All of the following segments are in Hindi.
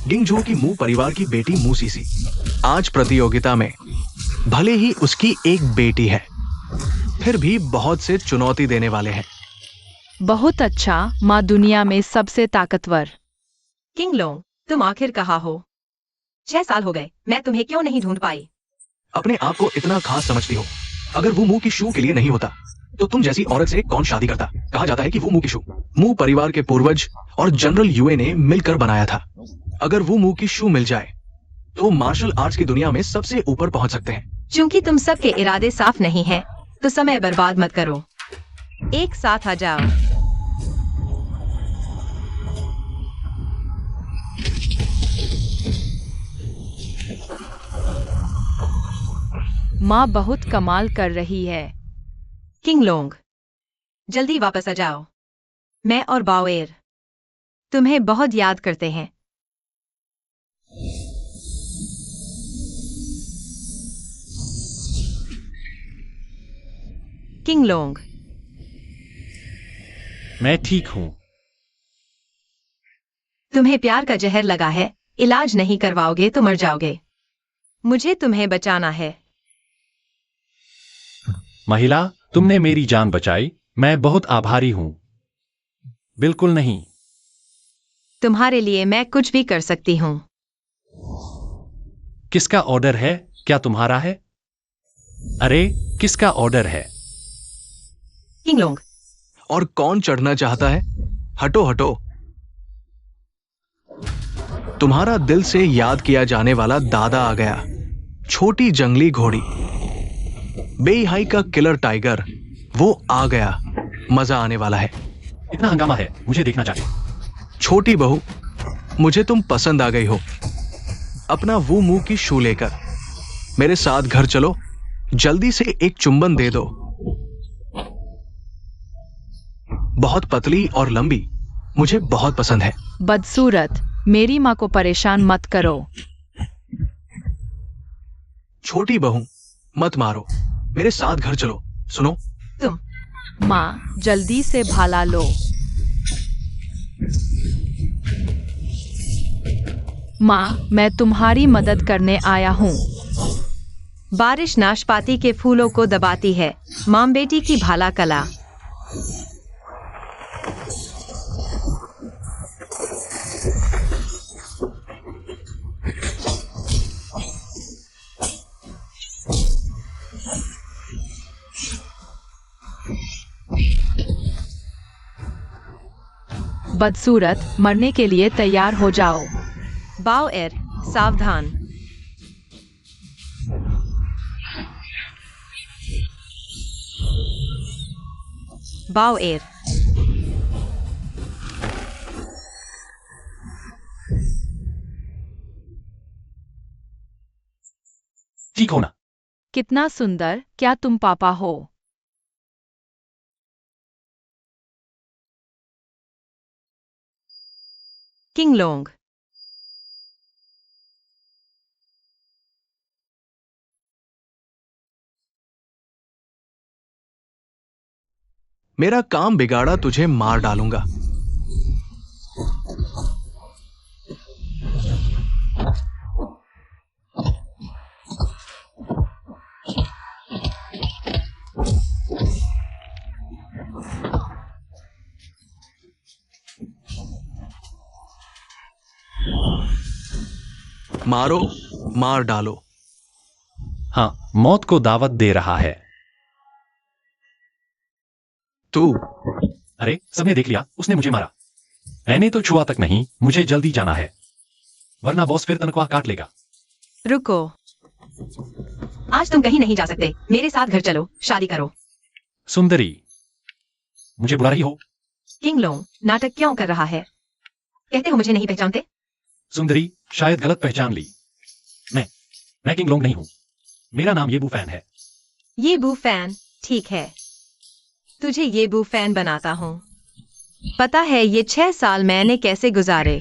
गिंगझू की मू परिवार की बेटी मू सीसी आज प्रतियोगिता में, भले ही उसकी एक बेटी है, फिर भी बहुत से चुनौती देने वाले हैं। बहुत अच्छा माँ, दुनिया में सबसे ताकतवर। किंगलोंग, तुम आखिर कहाँ हो? 6 साल हो गए, मैं तुम्हें क्यों नहीं ढूंढ पाई? अपने आप को इतना खास समझती हो। अगर वो मू की शू के लिए नहीं होता तो तुम जैसी औरत से कौन शादी करता? कहा जाता है कि वो मू की शू मू परिवार के पूर्वज और जनरल यूए ने मिलकर बनाया था। अगर वो मू की शू मिल जाए तो मार्शल आर्ट्स की दुनिया में सबसे ऊपर पहुंच सकते हैं। चूंकि तुम सबके इरादे साफ नहीं हैं, तो समय बर्बाद मत करो। एक साथ आ जाओ। माँ बहुत कमाल कर रही है। किंगलोंग, जल्दी वापस आ जाओ। मैं और बाओएर तुम्हें बहुत याद करते हैं। किंगलोंग, मैं ठीक हूँ। तुम्हें प्यार का जहर लगा है, इलाज नहीं करवाओगे तो मर जाओगे। मुझे तुम्हें बचाना है। महिला, तुमने मेरी जान बचाई, मैं बहुत आभारी हूँ। बिल्कुल नहीं। तुम्हारे लिए मैं कुछ भी कर सकती हूँ। किसका ऑर्डर है? क्या तुम्हारा है? अरे, किसका ऑर्डर है? किंगलोंग, और कौन चढ़ना चाहता है? हटो हटो। तुम्हारा दिल से याद किया जाने वाला दादा आ गया। छोटी जंगली घोड़ी, बेईहाई का किलर टाइगर, वो आ गया। मजा आने वाला है। इतना हंगामा है, मुझे देखना चाहिए। छोटी बहू, मुझे तुम पसंद आ गई हो। अपना वो मुंह की शू लेकर मेरे साथ घर चलो। जल्दी से एक चुंबन दे दो। बहुत पतली और लंबी, मुझे बहुत पसंद है। बदसूरत, मेरी माँ को परेशान मत करो। छोटी बहू, मत मारो। मेरे साथ घर चलो। सुनो, तुम माँ, जल्दी से भाला लो। माँ, मैं तुम्हारी मदद करने आया हूँ। बारिश नाशपाती के फूलों को दबाती है। माम बेटी की भाला कला। बदसूरत, मरने के लिए तैयार हो जाओ। बाओएर, सावधान। बाओएर, ठीक हो ना? कितना सुंदर, क्या तुम पापा हो? किंगलोंग, मेरा काम बिगाड़ा, तुझे मार डालूंगा। मारो, मार डालो। हाँ, मौत को दावत दे रहा है। तू अरे, सबने देख लिया, उसने मुझे मारा। मैंने तो छुआ तक नहीं, मुझे जल्दी जाना है, वरना बॉस फिर तनख्वाह काट लेगा। रुको। आज तुम कहीं नहीं जा सकते। मेरे साथ घर चलो, शादी करो। सुंदरी, मुझे बुला रही हो? किंगलोंग, नाटक क्यों कर रहा है? कहते हो मुझे नहीं पहचानते? सुंदरी, शायद गलत पहचान ली। मैं किंगलोंग नहीं हूं। मेरा नाम येबू फैन है। ये बू फैन, ठीक है। तुझे ये बू फैन बनाता हूँ। पता है ये 6 साल मैंने कैसे गुजारे?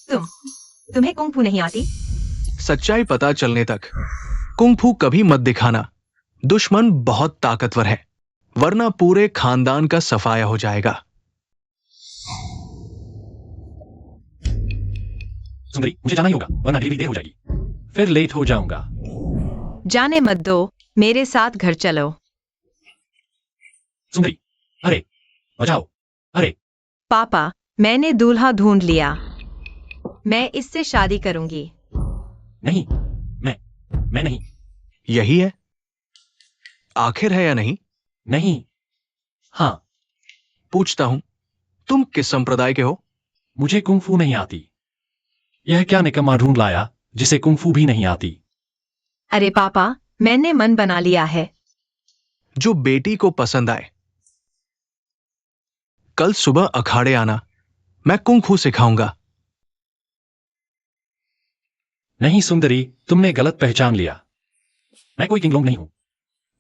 तुम्हें कुंग फू नहीं आती? सच्चाई पता चलने तक कुंग फू कभी मत दिखाना। दुश्मन बहुत ताकतवर है, वरना पूरे खानदान का सफाया हो जाएगा। सुंदरी, मुझे जाना ही होगा वरना डिलीवरी देर हो जाएगी, फिर लेट हो जाऊंगा। जाने मत दो, मेरे साथ घर चलो। सुंदरी, अरे बचाओ, अरे। पापा, मैंने दूल्हा ढूंढ लिया। मैं इससे शादी करूंगी। नहीं, मैं नहीं। यही है? आखिर है या नहीं? नहीं। हाँ। पूछता हूं, तुम किस संप्रदाय के हो? मुझे कुंफू नहीं आती। यह क्या निकम्मा ढूंढ लाया जिसे कुंफू भी नहीं आती। अरे पापा, मैंने मन बना लिया है। जो बेटी को पसंद आए। कल सुबह अखाड़े आना, मैं कुंग फू सिखाऊंगा। नहीं सुंदरी, तुमने गलत पहचान लिया। मैं कोई किंगलोंग नहीं हूं।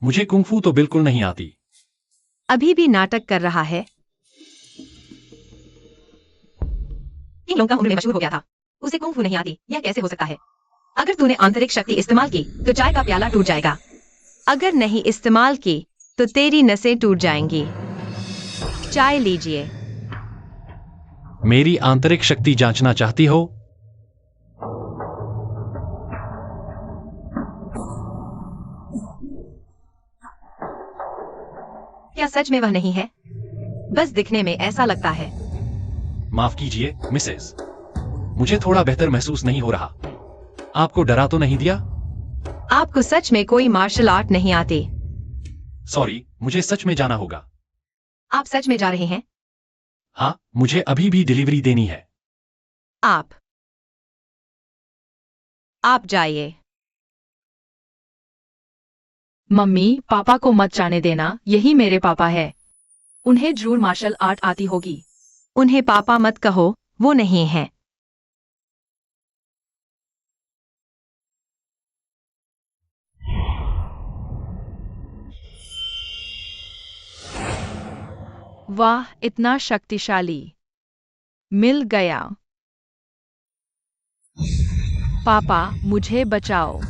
मुझे कुंफू तो बिल्कुल नहीं आती। अभी भी नाटक कर रहा है। किंगलोंग का उम्र में मशहूर हो गया था, उसे कुंग फू नहीं आती, यह कैसे हो सकता है? अगर तूने आंतरिक शक्ति इस्तेमाल की तो चाय का प्याला टूट जाएगा। अगर नहीं इस्तेमाल की तो तेरी नसें टूट जाएंगी। चाय लीजिए। मेरी आंतरिक शक्ति जांचना चाहती हो? क्या सच में वह नहीं है? बस दिखने में ऐसा लगता है। माफ कीजिए मिसेस, मुझे थोड़ा बेहतर महसूस नहीं हो रहा। आपको डरा तो नहीं दिया? आपको सच में कोई मार्शल आर्ट नहीं आती? सॉरी, मुझे सच में जाना होगा। आप सच में जा रहे हैं? हाँ, मुझे अभी भी डिलीवरी देनी है। आप जाइए। मम्मी, पापा को मत जाने देना, यही मेरे पापा है। उन्हें जरूर मार्शल आर्ट आती होगी। उन्हें पापा मत कहो, वो नहीं है। वाह, इतना शक्तिशाली। मिल गया। पापा, मुझे बचाओ।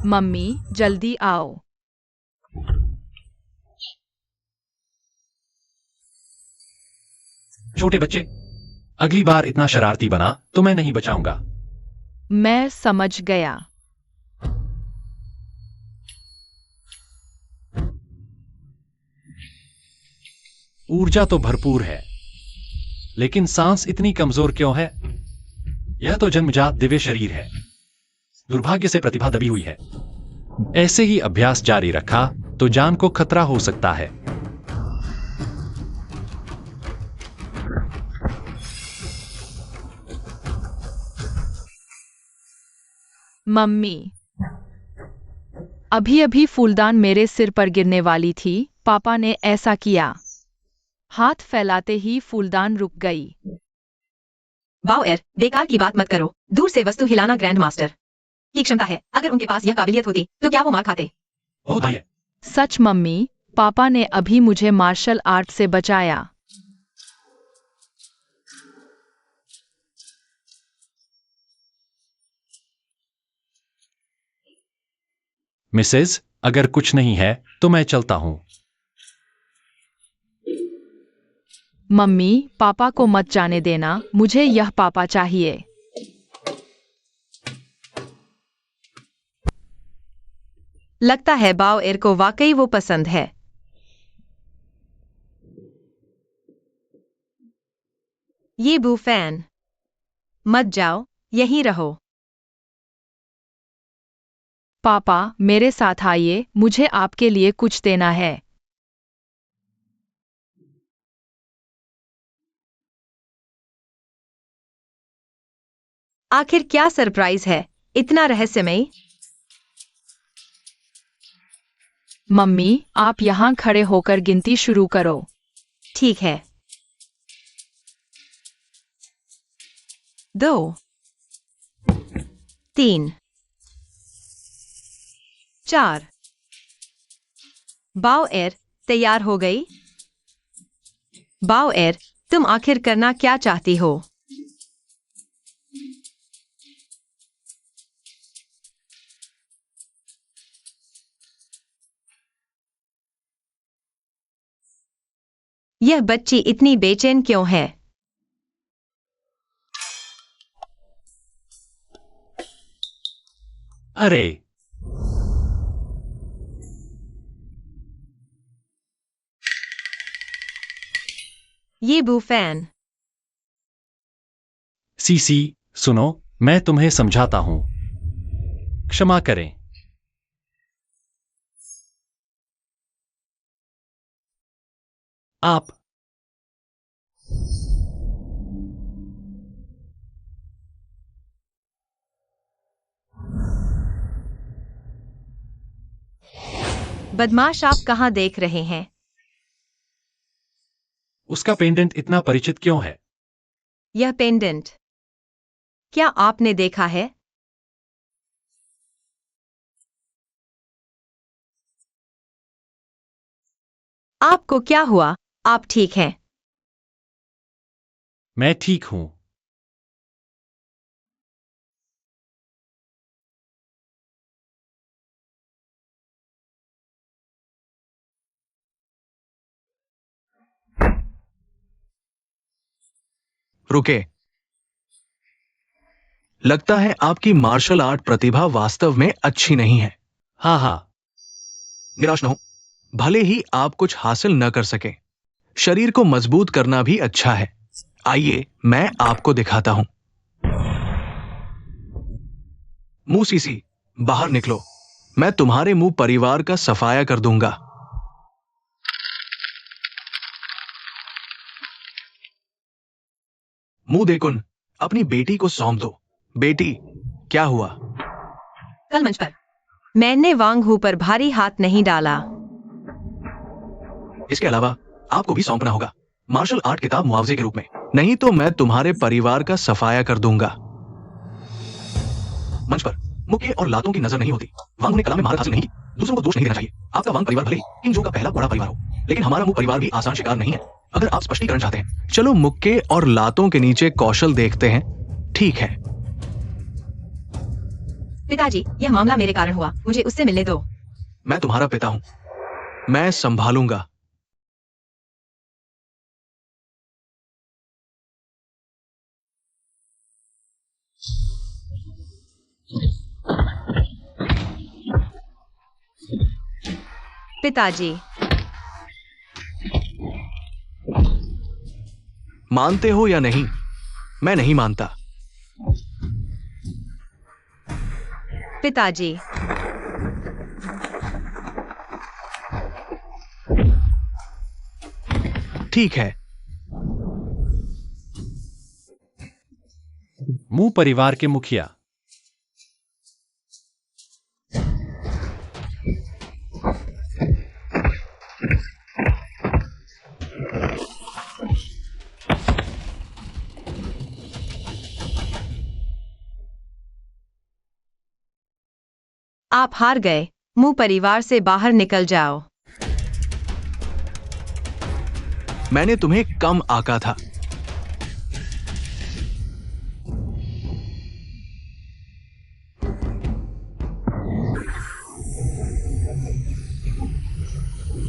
मम्मी, जल्दी आओ। छोटे बच्चे, अगली बार इतना शरारती बना तो मैं नहीं बचाऊंगा। मैं समझ गया। ऊर्जा तो भरपूर है, लेकिन सांस इतनी कमजोर क्यों है? यह तो जन्मजात दिव्य शरीर है। दुर्भाग्य से प्रतिभा दबी हुई है। ऐसे ही अभ्यास जारी रखा तो जान को खतरा हो सकता है। मम्मी, अभी अभी फूलदान मेरे सिर पर गिरने वाली थी, पापा ने ऐसा किया। हाथ फैलाते ही फूलदान रुक गई। बाओएर, बेकार की बात मत करो। दूर से वस्तु हिलाना ग्रैंड मास्टर की क्षमता है। अगर उनके पास यह काबिलियत होती तो क्या वो मार खाते? बहुत भाई है। सच मम्मी, पापा ने अभी मुझे मार्शल आर्ट से बचाया। मिसेज, अगर कुछ नहीं है तो मैं चलता हूं। मम्मी, पापा को मत जाने देना, मुझे यह पापा चाहिए। लगता है बाओएर को वाकई वो पसंद है। ये बू फैन, मत जाओ, यहीं रहो। पापा, मेरे साथ आइए, मुझे आपके लिए कुछ देना है। आखिर क्या सरप्राइज है, इतना रहस्यमयी? मम्मी, आप यहाँ खड़े होकर गिनती शुरू करो। ठीक है। 2, 3, 4। बाओएर, तैयार हो गई? बाओएर, तुम आखिर करना क्या चाहती हो? यह बच्ची इतनी बेचैन क्यों है? अरे, ये बूफैन। सीसी, सुनो, मैं तुम्हें समझाता हूं। क्षमा करें। आप बदमाश, आप कहाँ देख रहे हैं? उसका पेंडेंट इतना परिचित क्यों है? यह पेंडेंट क्या आपने देखा है? आपको क्या हुआ? आप ठीक हैं? मैं ठीक हूं। रुके। लगता है आपकी मार्शल आर्ट प्रतिभा वास्तव में अच्छी नहीं है। हाँ हाँ, निराश न हो। भले ही आप कुछ हासिल न कर सके, शरीर को मजबूत करना भी अच्छा है। आइए मैं आपको दिखाता हूं। मुंह सीसी, बाहर निकलो। मैं तुम्हारे मुंह परिवार का सफाया कर दूंगा। मुंह देखुन, अपनी बेटी को सौंप दो। बेटी, क्या हुआ? कल मंच पर मैंने वांग हू पर भारी हाथ नहीं डाला। इसके अलावा आपको भी सौंपना होगा, मार्शल आर्ट किताब मुआवजे के रूप में। नहीं तो मैं तुम्हारे परिवार का सफाया कर दूंगा। मंच पर मुक्के और लातों की नजर नहीं होती। वांग ने कला में महारत हासिल नहीं की। दूसरों को दोष नहीं देना चाहिए। आपका वांग परिवार भले ही किंगजो का पहला बड़ा परिवार हो, लेकिन हमारा मुंह परिवार भी आसान शिकार नहीं है। अगर आप स्पष्टीकरण चाहते हैं, चलो मुक्के और लातों के नीचे कौशल देखते हैं। ठीक है। पिताजी, यह मामला मेरे कारण हुआ, मुझे उससे मिलने दो। मैं तुम्हारा पिता हूं, मैं संभालूंगा। पिताजी, मानते हो या नहीं? मैं नहीं मानता। पिताजी, ठीक है। मुंह परिवार के मुखिया। आप हार गए। मुंह परिवार से बाहर निकल जाओ। मैंने तुम्हें कम आका था।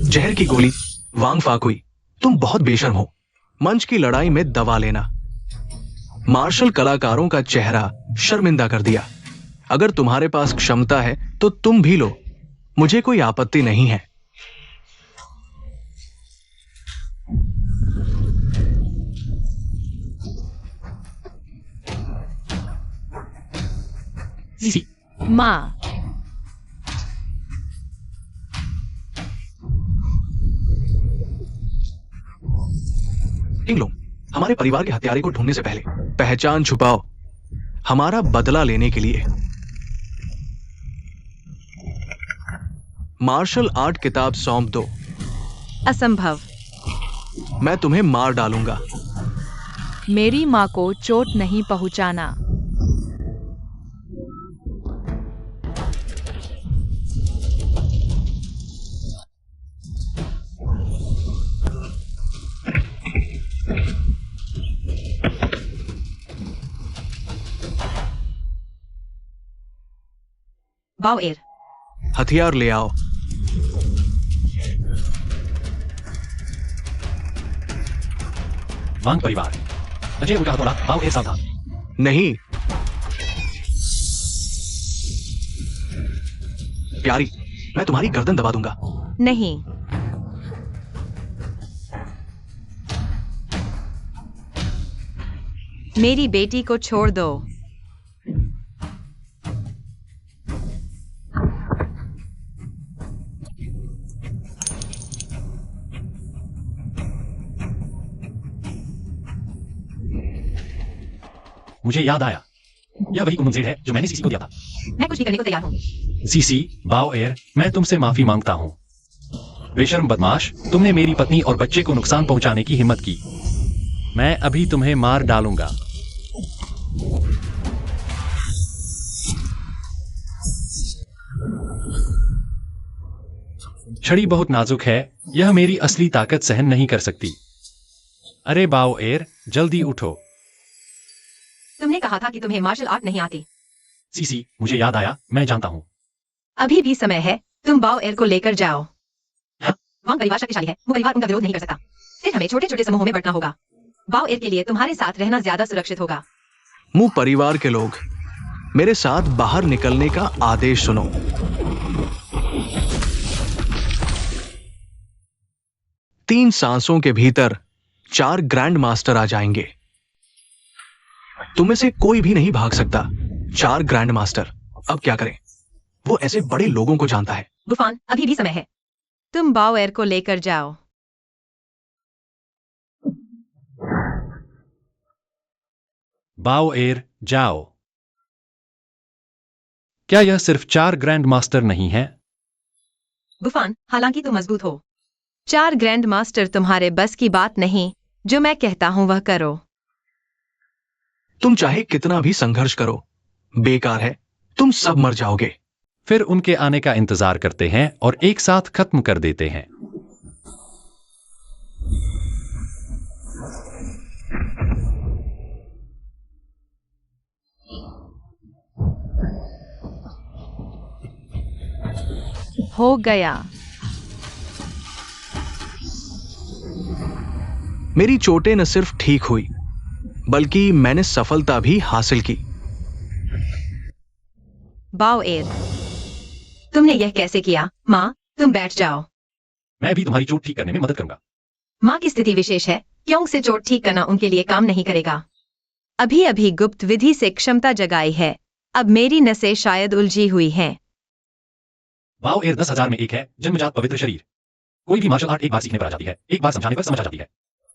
जहर की गोली, वांग फाकुई, तुम बहुत बेशर्म हो। मंच की लड़ाई में दबा लेना, मार्शल कलाकारों का चेहरा शर्मिंदा कर दिया। अगर तुम्हारे पास क्षमता है तो तुम भी लो, मुझे कोई आपत्ति नहीं है। माँ, किंगलोंग, हमारे परिवार के हत्यारे को ढूंढने से पहले पहचान छुपाओ, हमारा बदला लेने के लिए। मार्शल आर्ट किताब सौंप दो। असंभव। मैं तुम्हें मार डालूंगा। मेरी माँ को चोट नहीं पहुँचाना। बाओएर, हथियार ले आओ। वांग परिवार। अजय उनका हथौड़ा बाओ एर सावधान। नहीं प्यारी, मैं तुम्हारी गर्दन दबा दूंगा। नहीं। मेरी बेटी को छोड़ दो। मुझे याद आया, यह वही कुनमुन है जो मैंने सीसी को दिया था। मैं कुछ भी करने को तैयार हूँ। सीसी, बाओ एर, मैं तुमसे माफी मांगता हूँ। बेशर्म बदमाश, तुमने मेरी पत्नी और बच्चे को नुकसान पहुंचाने की हिम्मत की। मैं अभी तुम्हें मार डालूंगा। छड़ी बहुत नाजुक है, यह मेरी असली ताकत सहन नहीं कर सकती। अरे बाओ एर, जल्दी उठो। तुमने कहा था कि तुम्हें मार्शल आर्ट नहीं आती। सीसी, मुझे याद आया, मैं जानता हूँ। अभी भी समय है, तुम बाओ एर को लेकर जाओ। हाँ? वांग परिवार शक्तिशाली है, वो परिवार उनका विरोध नहीं कर सकता। फिर हमें छोटे छोटे समूहों में बंटना होगा। बाओ एर के लिए तुम्हारे साथ रहना ज्यादा सुरक्षित होगा। मू परिवार के लोग, मेरे साथ बाहर निकलने का आदेश सुनो। तीन सांसों के भीतर 4 ग्रैंड मास्टर आ जाएंगे। तुम्हें से कोई भी नहीं भाग सकता। 4 ग्रैंड मास्टर। अब क्या करें? वो ऐसे बड़े लोगों को जानता है। बुफान, अभी भी समय है। तुम बाओ एर को लेकर जाओ। बाओ एर, जाओ। क्या यह सिर्फ 4 ग्रैंड मास्टर नहीं है? बुफान, हालांकि तुम मजबूत हो। 4 ग्रैंड मास्टर तुम्हारे बस की बात नहीं। जो मैं कहता हूं वह करो। तुम चाहे कितना भी संघर्ष करो, बेकार है। तुम सब मर जाओगे। फिर उनके आने का इंतजार करते हैं और एक साथ खत्म कर देते हैं। हो गया। मेरी चोटें न सिर्फ ठीक हुई, बल्कि मैंने सफलता भी हासिल की। बाओ एर, तुमने यह कैसे किया? माँ, तुम बैठ जाओ। मैं भी तुम्हारी चोट ठीक करने में मदद करूंगा। माँ की स्थिति विशेष है, क्यों से चोट ठीक करना उनके लिए काम नहीं करेगा। अभी अभी गुप्त विधि से क्षमता जगाई है। अब मेरी नसें शायद उलझी हुई हैं। बाओ एर 10,000 में एक है, जन्मजात पवित्र शरीर। कोई भी मार्शल आर्ट एक बार सीखने पर आ जाती है, एक बार समझाने पर समझ आ जाती है।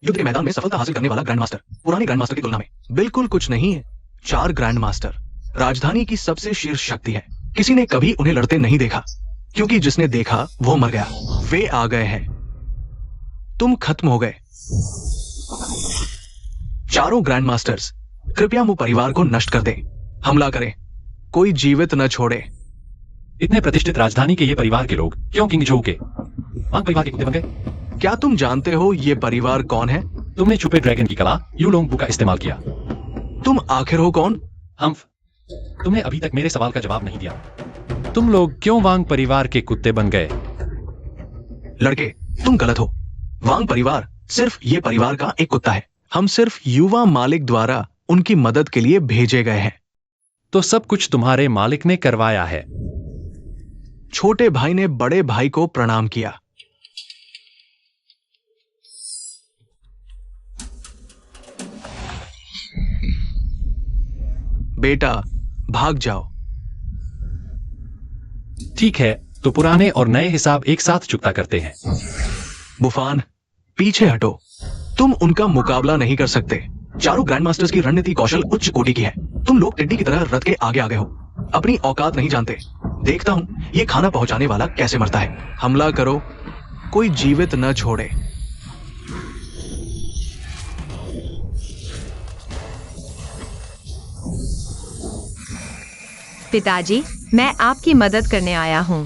युद्ध के मैदान में सफलता हासिल करने वाला ग्रैंड मास्टर पुराने ग्रैंड मास्टर की तुलना में बिल्कुल कुछ नहीं है। 4 ग्रैंड मास्टर राजधानी की सबसे शीर्ष शक्ति है। किसी ने कभी उन्हें लड़ते नहीं देखा, क्योंकि जिसने देखा वो मर गया। वे आ गए हैं, तुम खत्म हो गए। 4 ग्रैंड मास्टर्स, कृपया मु परिवार को नष्ट कर दें। हमला करें, कोई जीवित न छोड़े। इतने प्रतिष्ठित राजधानी के ये परिवार के लोग क्यों किंग जो के वांग परिवार के कुत्ते बन गए? क्या तुम जानते हो ये परिवार कौन है? तुमने छुपे ड्रैगन की कला यूलोंग का इस्तेमाल किया। तुम आखिर हो कौन? हम्फ, तुमने अभी तक मेरे सवाल का जवाब नहीं दिया। तुम लोग क्यों वांग परिवार के कुत्ते बन गए? लड़के, तुम गलत हो। वांग परिवार सिर्फ ये परिवार का एक कुत्ता है। हम सिर्फ युवा मालिक द्वारा उनकी मदद के लिए भेजे गए हैं। तो सब कुछ तुम्हारे मालिक ने करवाया है। छोटे भाई ने बड़े भाई को प्रणाम किया। बेटा, भाग जाओ। ठीक है, तो पुराने और नए हिसाब एक साथ चुकता करते हैं। बुफान, पीछे हटो। तुम उनका मुकाबला नहीं कर सकते। 4 ग्रैंड मास्टर्स की रणनीति कौशल उच्च कोटि की है। तुम लोग टिड्डी की तरह रथ के आगे आगे हो, अपनी औकात नहीं जानते। देखता हूं ये खाना पहुंचाने वाला कैसे मरता है। हमला करो, कोई जीवित न छोड़े। पिताजी, मैं आपकी मदद करने आया हूँ।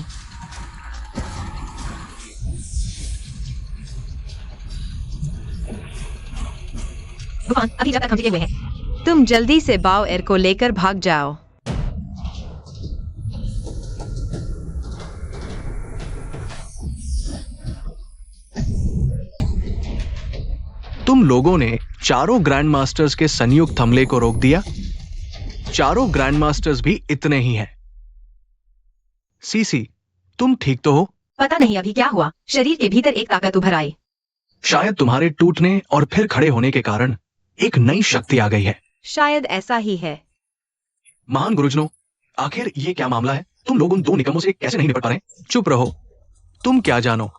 बुफान, अभी जब तक हम टिके हुए हैं, तुम जल्दी से बाओ एर को लेकर भाग जाओ। तुम लोगों ने चारों ग्रैंड मास्टर्स के संयुक्त हमले को रोक दिया। चारों ग्रैंड मास्टर्स भी इतने ही हैं। सीसी, तुम ठीक तो हो? पता नहीं अभी क्या हुआ, शरीर के भीतर एक ताकत उभर आई। शायद तुम्हारे टूटने और फिर खड़े होने के कारण एक नई शक्ति आ गई है। शायद ऐसा ही है। महान गुरुजनों, आखिर ये क्या मामला है? तुम लोग उन दो निकम्मों से कैसे नहीं निपट पा रहे? चुप रहो, तुम क्या जानो?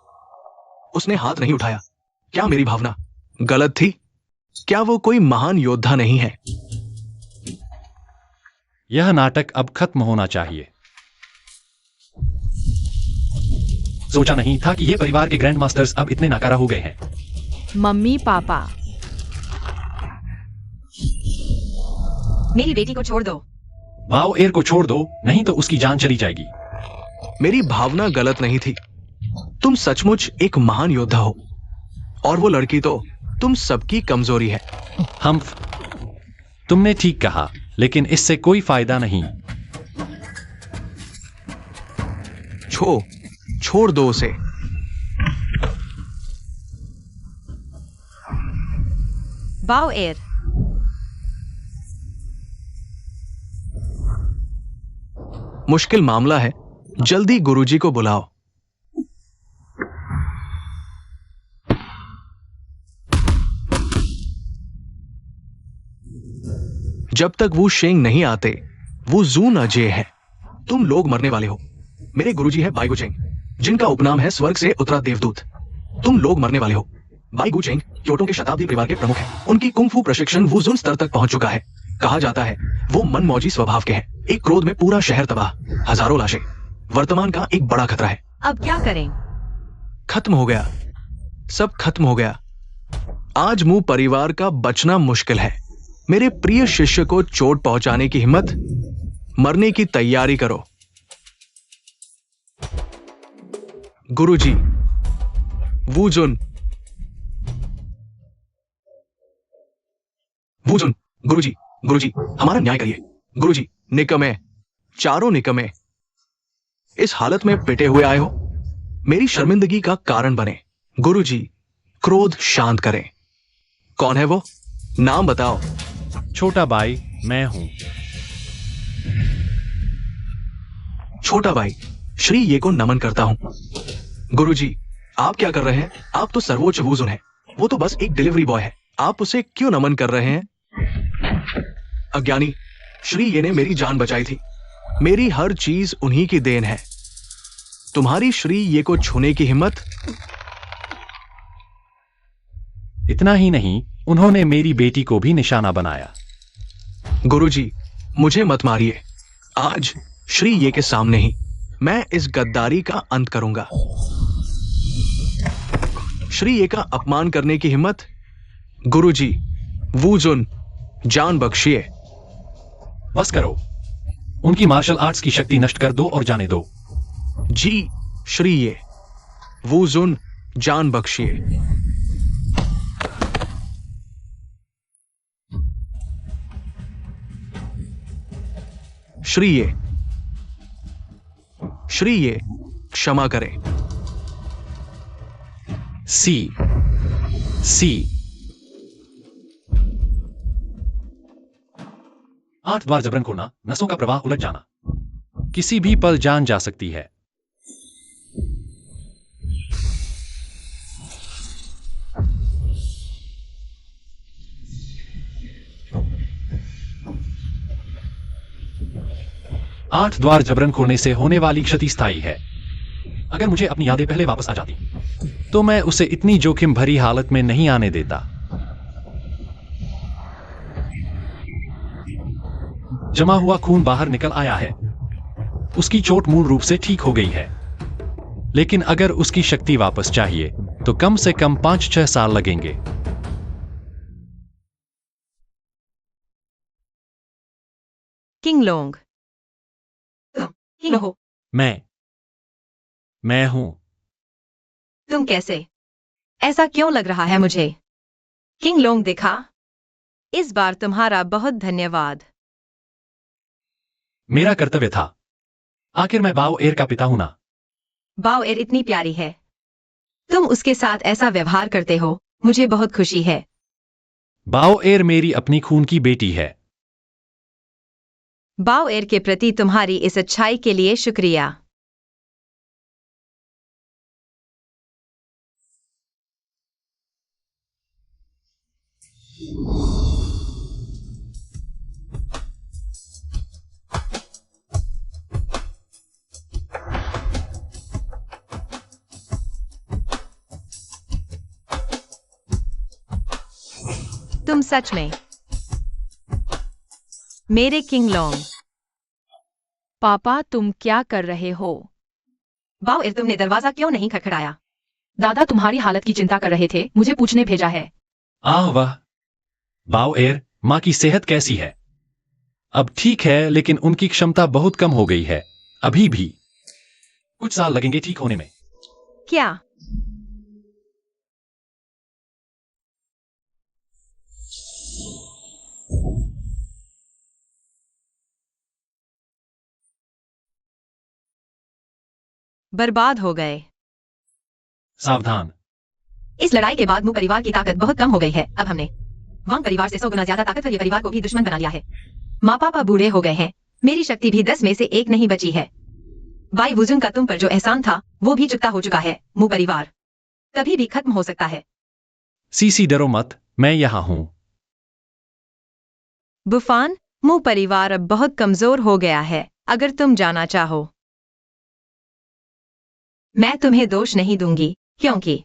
उसने हाथ नहीं उठाया। क्या मेरी भावना गलत थी? क्या वो कोई महान योद्धा नहीं है? यह नाटक अब खत्म होना चाहिए। सोचा नहीं था कि ये परिवार के ग्रैंड मास्टर्स अब इतने नाकारा हो गए हैं। मम्मी पापा, मेरी बेटी को छोड़ दो। बाओ एर को छोड़ दो, नहीं तो उसकी जान चली जाएगी। मेरी भावना गलत नहीं थी। तुम सचमुच एक महान योद्धा हो, और वो लड़की तो तुम सबकी कमजोरी है। तुमने ठीक कहा, लेकिन इससे कोई फायदा नहीं। छोड़ दो उसे। बाओ एर, मुश्किल मामला है, जल्दी गुरुजी को बुलाओ। जब तक वो शेंग नहीं आते, वो जून अजय है। तुम लोग मरने वाले हो। मेरे गुरुजी है बाई गुचेंग, जिनका उपनाम है स्वर्ग से उतरा देवदूत। तुम लोग मरने वाले हो। बाई गुचेंग क्योटो के शताब्दी परिवार के प्रमुख हैं। उनकी कुंग-फू प्रशिक्षण वुजुन स्तर तक पहुंच चुका है। कहा जाता है वो मनमौजी स्वभाव के हैं। एक क्रोध में पूरा शहर तबाह, हजारों लाशें। वर्तमान का एक बड़ा खतरा है। अब क्या करें? खत्म हो गया, सब खत्म हो गया। आज मू परिवार का बचना मुश्किल है। मेरे प्रिय शिष्य को चोट पहुंचाने की हिम्मत, मरने की तैयारी करो। गुरुजी, वुजुन, गुरुजी, हमारा न्याय करिए। गुरुजी, निकमे, चारों निकमे, इस हालत में पिटे हुए आए हो। मेरी शर्मिंदगी का कारण बने। गुरुजी, क्रोध शांत करें। कौन है वो? नाम बताओ। छोटा भाई, मैं हूं। छोटा भाई, श्री ये को नमन करता हूं। गुरुजी, आप क्या कर रहे हैं? आप तो सर्वोच्च वुजुन हैं। वो तो बस एक डिलीवरी बॉय है। आप उसे क्यों नमन कर रहे हैं? अज्ञानी, श्री ये ने मेरी जान बचाई थी। मेरी हर चीज उन्हीं की देन है। तुम्हारी श्री ये को छूने की हिम्मत? इतना ही नहीं, उन्होंने मेरी बेटी को भी निशाना बनाया। गुरुजी, मुझे मत मारिए। आज श्री ये के सामने ही मैं इस गद्दारी का अंत करूंगा। श्री ये का अपमान करने की हिम्मत? गुरुजी, वुजुन, जान बख्शिए। बस करो, उनकी मार्शल आर्ट्स की शक्ति नष्ट कर दो और जाने दो। जी, श्री ये, वुजुन, जान बख्शिए। श्री ये, क्षमा करें। सी 8 बार जबरन खोलना, नसों का प्रवाह उलट जाना। किसी भी पल जान जा सकती है। आठ द्वार जबरन खोलने से होने वाली क्षति स्थायी है। अगर मुझे अपनी यादें पहले वापस आ जाती तो मैं उसे इतनी जोखिम भरी हालत में नहीं आने देता। जमा हुआ खून बाहर निकल आया है। उसकी चोट मूल रूप से ठीक हो गई है, लेकिन अगर उसकी शक्ति वापस चाहिए तो कम से कम 5-6 साल लगेंगे। किंगलोंग, हो? मैं हूं। तुम कैसे? ऐसा क्यों लग रहा है मुझे? किंगलोंग दिखा। इस बार तुम्हारा बहुत धन्यवाद। मेरा कर्तव्य था। आखिर मैं बाओ एर का पिता हूं ना। बाओ एर इतनी प्यारी है। तुम उसके साथ ऐसा व्यवहार करते हो, मुझे बहुत खुशी है। बाओ एर मेरी अपनी खून की बेटी है। बाओ एर के प्रति तुम्हारी इस अच्छाई के लिए शुक्रिया। तुम सच में मेरे किंग लोंग। पापा तुम क्या कर रहे हो? बाओ एर, तुमने दरवाजा क्यों नहीं खटखटाया? दादा तुम्हारी हालत की चिंता कर रहे थे, मुझे पूछने भेजा है। आह वाह। बाओ एर, माँ की सेहत कैसी है? अब ठीक है, लेकिन उनकी क्षमता बहुत कम हो गई है। अभी भी कुछ साल लगेंगे ठीक होने में। क्या? बर्बाद हो गए। सावधान। इस लड़ाई के बाद मु परिवार की ताकत बहुत कम हो गई है। अब हमने वांग परिवार से 100 गुना ज्यादा ताकतवर ये परिवार को भी दुश्मन बना लिया है। माँ पापा बूढ़े हो गए हैं, मेरी शक्ति भी 10 में से 1 नहीं बची है। बाई वुजुन का तुम पर जो एहसान था वो भी चुकता हो चुका है। मु परिवार कभी भी खत्म हो सकता है। सीसी डरो मत, मैं यहाँ हूँ। बुफान, मु परिवार अब बहुत कमजोर हो गया है। अगर तुम जाना चाहो, मैं तुम्हें दोष नहीं दूंगी, क्योंकि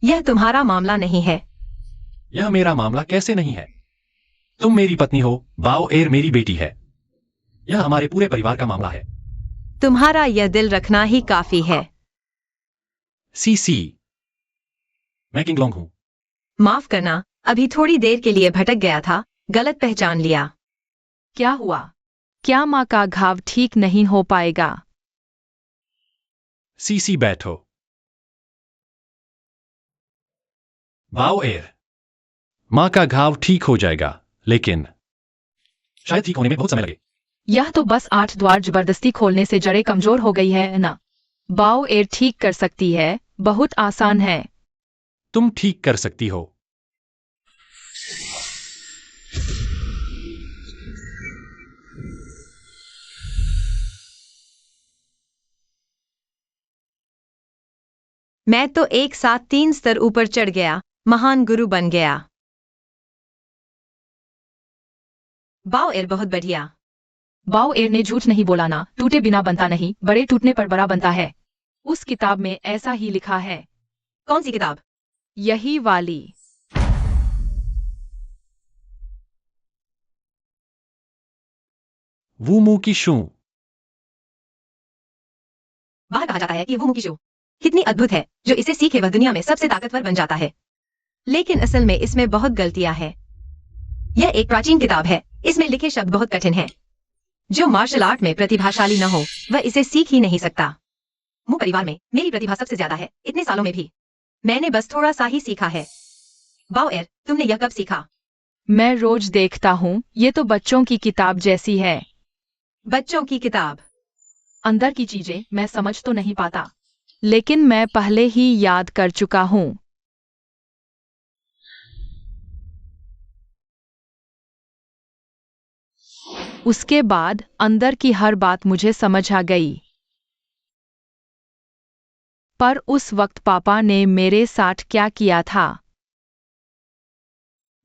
यह तुम्हारा मामला नहीं है। यह मेरा मामला कैसे नहीं है? तुम मेरी पत्नी हो, बाओ एर मेरी बेटी है। यह हमारे पूरे परिवार का मामला है। तुम्हारा यह दिल रखना ही काफी है। सीसी, मैं किंग लोंग हूँ। माफ करना, अभी थोड़ी देर के लिए भटक गया था, गलत पहचान लिया। क्या हुआ? क्या माँ का घाव ठीक नहीं हो पाएगा? सीसी बैठो। बाओ एर, माँ का घाव ठीक हो जाएगा, लेकिन शायद ठीक होने में बहुत समय लगे। यह तो बस 8 द्वार जबरदस्ती खोलने से जड़ें कमजोर हो गई है ना। बाओ एर ठीक कर सकती है, बहुत आसान है। तुम ठीक कर सकती हो। मैं तो एक साथ 3 स्तर ऊपर चढ़ गया, महान गुरु बन गया। बाओ एर, बहुत बढ़िया। बाओ एर ने झूठ नहीं बोला ना, टूटे बिना बनता नहीं, बड़े टूटने पर बड़ा बनता है। उस किताब में ऐसा ही लिखा है। कौन सी किताब? यही वाली। वू मू की शू। बाहर कहा जाता है कि वो मुकीशो कितनी अद्भुत है, जो इसे सीखे वह दुनिया में सबसे ताकतवर बन जाता है। लेकिन असल में इसमें बहुत गलतियां हैं। यह एक प्राचीन किताब है, इसमें लिखे शब्द बहुत कठिन हैं। जो मार्शल आर्ट में प्रतिभाशाली न हो वह इसे सीख ही नहीं सकता। मु परिवार में मेरी प्रतिभा सबसे ज्यादा है, इतने सालों में भी मैंने बस थोड़ा सा ही सीखा है। बाओ एर, तुमने यह कब सीखा? मैं रोज देखता हूँ, ये तो बच्चों की किताब जैसी है। बच्चों की किताब? अंदर की चीजें मैं समझ तो नहीं पाता, लेकिन मैं पहले ही याद कर चुका हूँ। उसके बाद अंदर की हर बात मुझे समझ आ गई। पर उस वक्त पापा ने मेरे साथ क्या किया था?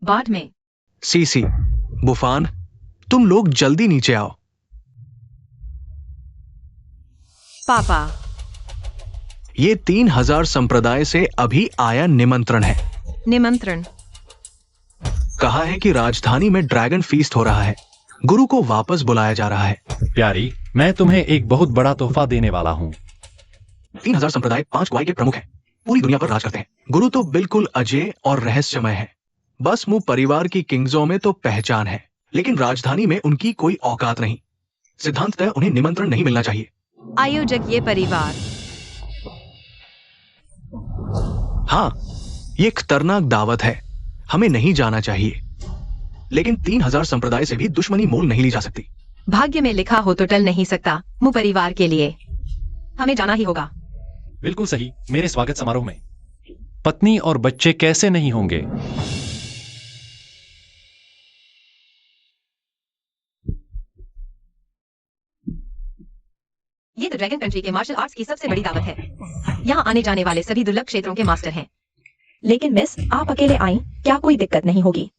बाद में। सीसी, बुफान, तुम लोग जल्दी नीचे आओ। पापा, ये 3000 संप्रदाय से अभी आया निमंत्रण है। निमंत्रण? कहा है कि राजधानी में ड्रैगन फीस्ट हो रहा है, गुरु को वापस बुलाया जा रहा है। प्यारी, मैं तुम्हें एक बहुत बड़ा तोहफा देने वाला हूँ। 3000 संप्रदाय 5 क्वाई के प्रमुख हैं, पूरी दुनिया पर राज करते हैं। गुरु तो बिल्कुल अजय और रहस्यमय है। बस मु परिवार की किंग्सों में तो पहचान है, लेकिन राजधानी में उनकी कोई औकात नहीं। सिद्धांततः उन्हें निमंत्रण नहीं मिलना चाहिए। आयोजक, ये परिवार। हाँ, ये खतरनाक दावत है, हमें नहीं जाना चाहिए। लेकिन 3000 संप्रदाय से भी दुश्मनी मोल नहीं ली जा सकती। भाग्य में लिखा हो तो टल नहीं सकता। मु परिवार के लिए हमें जाना ही होगा। बिल्कुल सही। मेरे स्वागत समारोह में पत्नी और बच्चे कैसे नहीं होंगे? ये तो ड्रैगन कंट्री के मार्शल आर्ट्स की सबसे बड़ी दावत है। यहाँ आने जाने वाले सभी दुर्लभ क्षेत्रों के मास्टर हैं। लेकिन मिस, आप अकेले आई, क्या कोई दिक्कत नहीं होगी?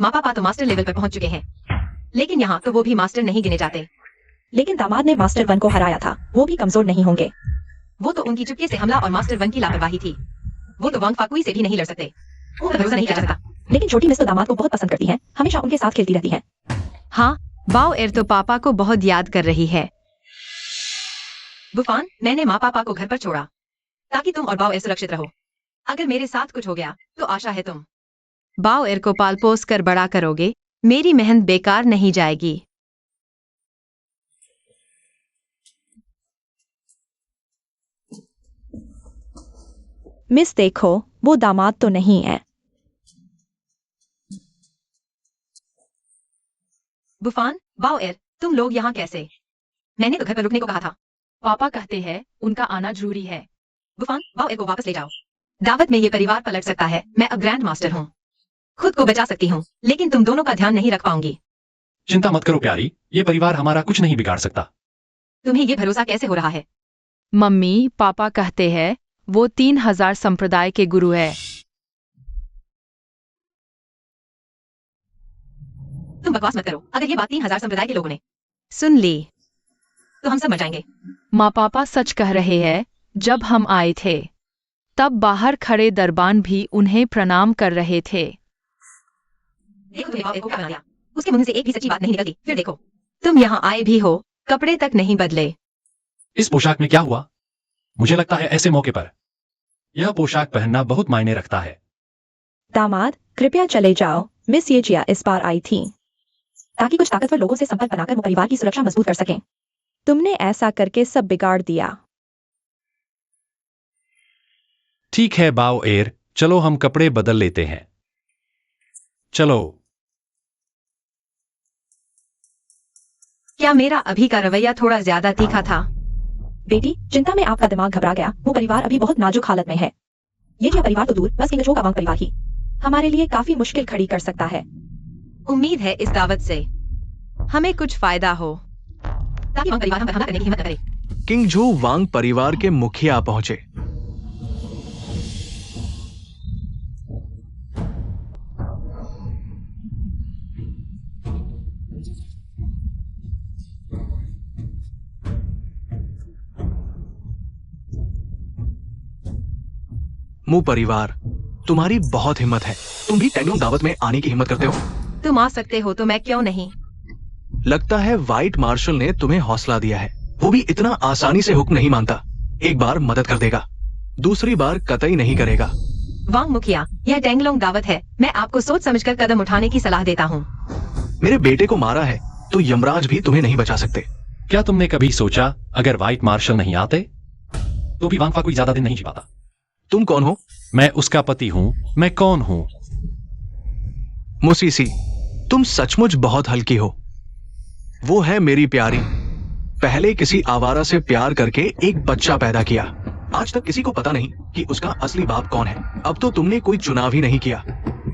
माँ पापा तो मास्टर लेवल पर पहुंच चुके हैं, लेकिन यहाँ तो वो भी मास्टर नहीं गिने जाते। लेकिन दामाद ने मास्टर 1 को हराया था, वो भी कमजोर नहीं होंगे। वो तो उनकी चुपके से हमला और मास्टर 1 की लापरवाही थी। वो तो वांग फाकुई से भी नहीं लड़ सकते। उन पर भरोसा नहीं किया जा सकता। लेकिन छोटी मिस तो दामाद को बहुत पसंद करती है, हमेशा उनके साथ खेलती रहती है। हाँ, बाओ एर तो पापा को बहुत याद कर रही है। बुफान, मैंने माँ पापा को घर पर छोड़ा ताकि तुम और बाओ एर सुरक्षित रहो। अगर मेरे साथ कुछ हो गया तो आशा है तुम बाओ एर को पाल पोस कर बड़ा करोगे। मेरी मेहनत बेकार नहीं जाएगी। मिस देखो, वो दामाद तो नहीं है। बुफान, बाओ एर, तुम लोग यहाँ कैसे? मैंने तो घर पर रुकने को कहा था। पापा कहते हैं उनका आना जरूरी है। बुफान, बाओ एर को वापस ले जाओ। दावत में ये परिवार पलट सकता है। मैं अब ग्रैंड मास्टर हूँ, खुद को बचा सकती हूँ, लेकिन तुम दोनों का ध्यान नहीं रख पाऊंगी। चिंता मत करो प्यारी, ये परिवार हमारा कुछ नहीं बिगाड़ सकता। तुम्हें ये भरोसा कैसे हो रहा है? मम्मी पापा कहते हैं वो 3000 संप्रदाय के गुरु है। तुम बकवास मत करो। अगर ये बात 3000 संप्रदाय के लोगों ने सुन ली तो हम सब मर जाएंगे। माँ पापा सच कह रहे हैं। जब हम आए थे तब बाहर खड़े दरबान भी उन्हें प्रणाम कर रहे थे। देखो तुम्हें बाओ एर को क्या बना दिया। उसके मुंह से एक भी सच्ची बात नहीं निकलती। फिर देखो, तुम यहाँ आए भी हो, कपड़े तक नहीं बदले। इस पोशाक में क्या हुआ? मुझे लगता है ऐसे मौके पर यह पोशाक पहनना बहुत मायने रखता है। दामाद, कृपया चले जाओ। मिस ये जिया इस बार आई थी ताकि कुछ ताकतवर लोगों से संपर्क बनाकर वो परिवार की सुरक्षा मजबूत कर सकें। तुमने ऐसा करके सब बिगाड़ दिया। ठीक है बाओ एर, चलो हम कपड़े बदल लेते हैं। चलो। क्या मेरा अभी का रवैया थोड़ा ज्यादा तीखा था? बेटी, चिंता में आपका दिमाग घबरा गया। वो परिवार अभी बहुत नाजुक हालत में है। ये जिया परिवार तो दूर, बस किंगचो का वांग परिवार ही हमारे लिए काफी मुश्किल खड़ी कर सकता है। उम्मीद है इस दावत से हमें कुछ फायदा हो ताकि वांग परिवार हम पर हमला करने की हिम्मत न करे। किंग जो वांग परिवार के मुखिया पहुंचे। मु परिवार, तुम्हारी बहुत हिम्मत है। तुम भी टेंगलोंग दावत में आने की हिम्मत करते हो। तुम आ सकते हो तो मैं क्यों नहीं? लगता है व्हाइट मार्शल ने तुम्हें हौसला दिया है। वो भी इतना आसानी से हुक्म नहीं मानता। एक बार मदद कर देगा, दूसरी बार कतई नहीं करेगा। वांग मुखिया, यह टेंगलोंग दावत है। मैं आपको सोच समझकर कदम उठाने की सलाह देता हूँ। मेरे बेटे को मारा है तो यमराज भी तुम्हें नहीं बचा सकते। क्या तुमने कभी सोचा अगर व्हाइट मार्शल नहीं आते तो भी वांग फाकुई ज्यादा दिन नहीं जी पाता? तुम कौन हो? मैं उसका पति हूं। मैं कौन हूं? मुसीसी, तुम सचमुच बहुत हल्की हो। वो है मेरी प्यारी। पहले किसी आवारा से प्यार करके एक बच्चा पैदा किया। आज तक किसी को पता नहीं कि उसका असली बाप कौन है। अब तो तुमने कोई चुनाव ही नहीं किया,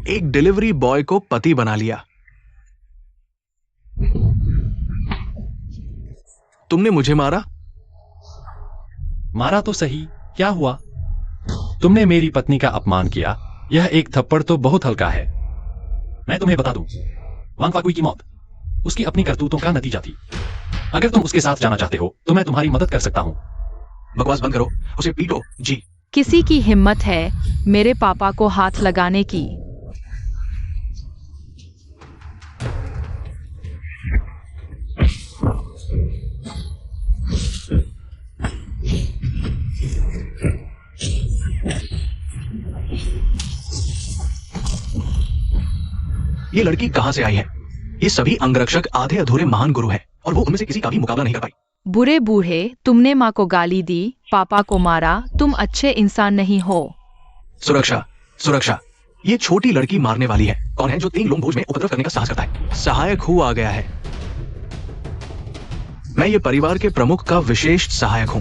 एक डिलीवरी बॉय को पति बना लिया। तुमने मुझे मारा। मारा तो सही, क्या हुआ? तुमने मेरी पत्नी का अपमान किया। यह एक थप्पड़ तो बहुत हल्का है। मैं तुम्हें बता दूं, वांग फाकुई की मौत उसकी अपनी करतूतों का नतीजा थी। अगर तुम उसके साथ जाना चाहते हो तो मैं तुम्हारी मदद कर सकता हूं। बकवास बंद करो, उसे पीटो। जी। किसी की हिम्मत है मेरे पापा को हाथ लगाने की? ये लड़की कहां से आई है? ये सभी अंगरक्षक आधे अधूरे महान गुरु हैं और वो उनमें से किसी का भी मुकाबला नहीं कर पाई। बुरे बूढ़े, तुमने माँ को गाली दी, पापा को मारा, तुम अच्छे इंसान नहीं हो। सुरक्षा, सुरक्षा। ये छोटी लड़की मारने वाली है। कौन है जो टेंगलोंग भोज में उपद्रव करने का साहस करता है? सहायक हु आ गया है। मैं ये परिवार के प्रमुख का विशेष सहायक हूं,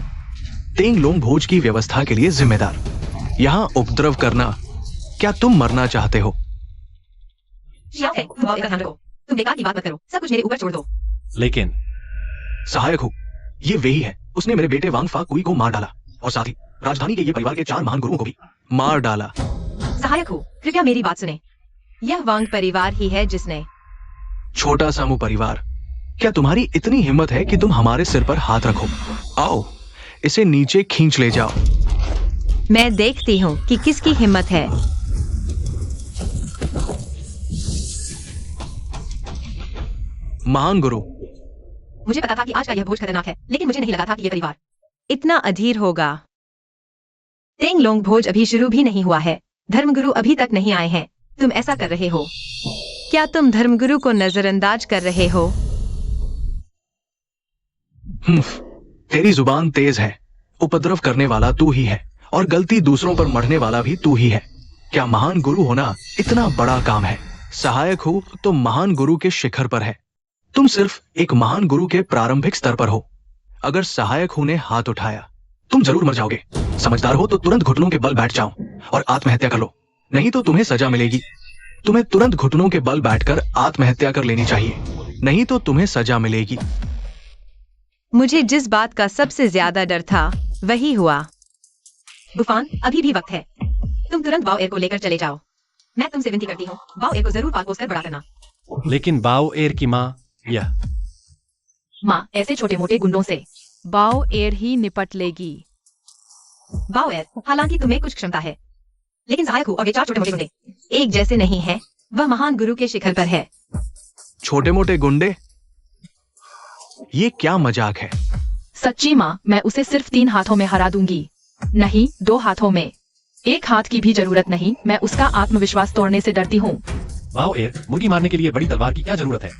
टेंगलोंग भोज की व्यवस्था के लिए जिम्मेदार। यहां उपद्रव करना, क्या तुम मरना चाहते हो? तुम बेकार की बात मत करो, सब कुछ मेरे ऊपर छोड़ दो। लेकिन सहायक हूं, ये वही है, उसने मेरे बेटे वांग फा कुई को मार डाला और साथ ही राजधानी के ये परिवार के 4 महान गुरुओं को भी मार डाला। सहायक हो, कृपया मेरी बात सुने। यह वांग परिवार ही है जिसने। छोटा सा मुंह परिवार, क्या तुम्हारी इतनी हिम्मत है कि तुम हमारे सिर पर हाथ रखो? आओ, इसे नीचे खींच ले जाओ। मैं देखती हूँ कि किसकी हिम्मत है। महान गुरु, मुझे पता था कि आज का यह भोज खतरनाक है, लेकिन मुझे नहीं लगा था कि यह परिवार इतना अधीर होगा। तेंग लोंग भोज अभी शुरू भी नहीं हुआ है, धर्मगुरु अभी तक नहीं आए हैं। तुम ऐसा कर रहे हो, क्या तुम धर्मगुरु को नजरअंदाज कर रहे हो? तेरी जुबान तेज है, उपद्रव करने वाला तू ही है और गलती दूसरों पर मढ़ने वाला भी तू ही है। क्या महान गुरु होना इतना बड़ा काम है? सहायक हो तो महान गुरु के शिखर पर है, तुम सिर्फ एक महान गुरु के प्रारंभिक स्तर पर हो। अगर सहायक हो ने हाथ उठाया, तुम जरूर मर जाओगे। समझदार हो तो तुरंत घुटनों के बल बैठ जाओ और आत्महत्या कर लो, नहीं तो तुम्हें सजा मिलेगी। तुम्हें तुरंत घुटनों के बल बैठकर आत्महत्या कर लेनी चाहिए, नहीं तो तुम्हें सजा मिलेगी। मुझे जिस बात का सबसे ज्यादा डर था वही हुआ। बुफान, अभी भी वक्त है, तुम तुरंत बाओ एयर को लेकर चले जाओ। मैं तुमसे विनती करती हूँ, बाओ एयर को जरूर पाल पोस कर बड़ा करना। लेकिन बाओ एयर की माँ, यह माँ ऐसे छोटे मोटे गुंडों से बाओ एयर ही निपट लेगी। बाओ एयर, हालांकि तुम्हें कुछ क्षमता है, लेकिन सहायक हो और ये 4 छोटे मोटे गुंडे एक जैसे नहीं हैं। वह महान गुरु के शिखर पर है। छोटे मोटे गुंडे? ये क्या मजाक है? सच्ची माँ, मैं उसे सिर्फ 3 हाथों में हरा दूंगी, नहीं 2 हाथों में। 1 हाथ की भी जरूरत नहीं, मैं उसका आत्मविश्वास तोड़ने से डरती हूँ। बाओ एयर, मुर्गी मारने के लिए बड़ी तलवार की क्या जरूरत है?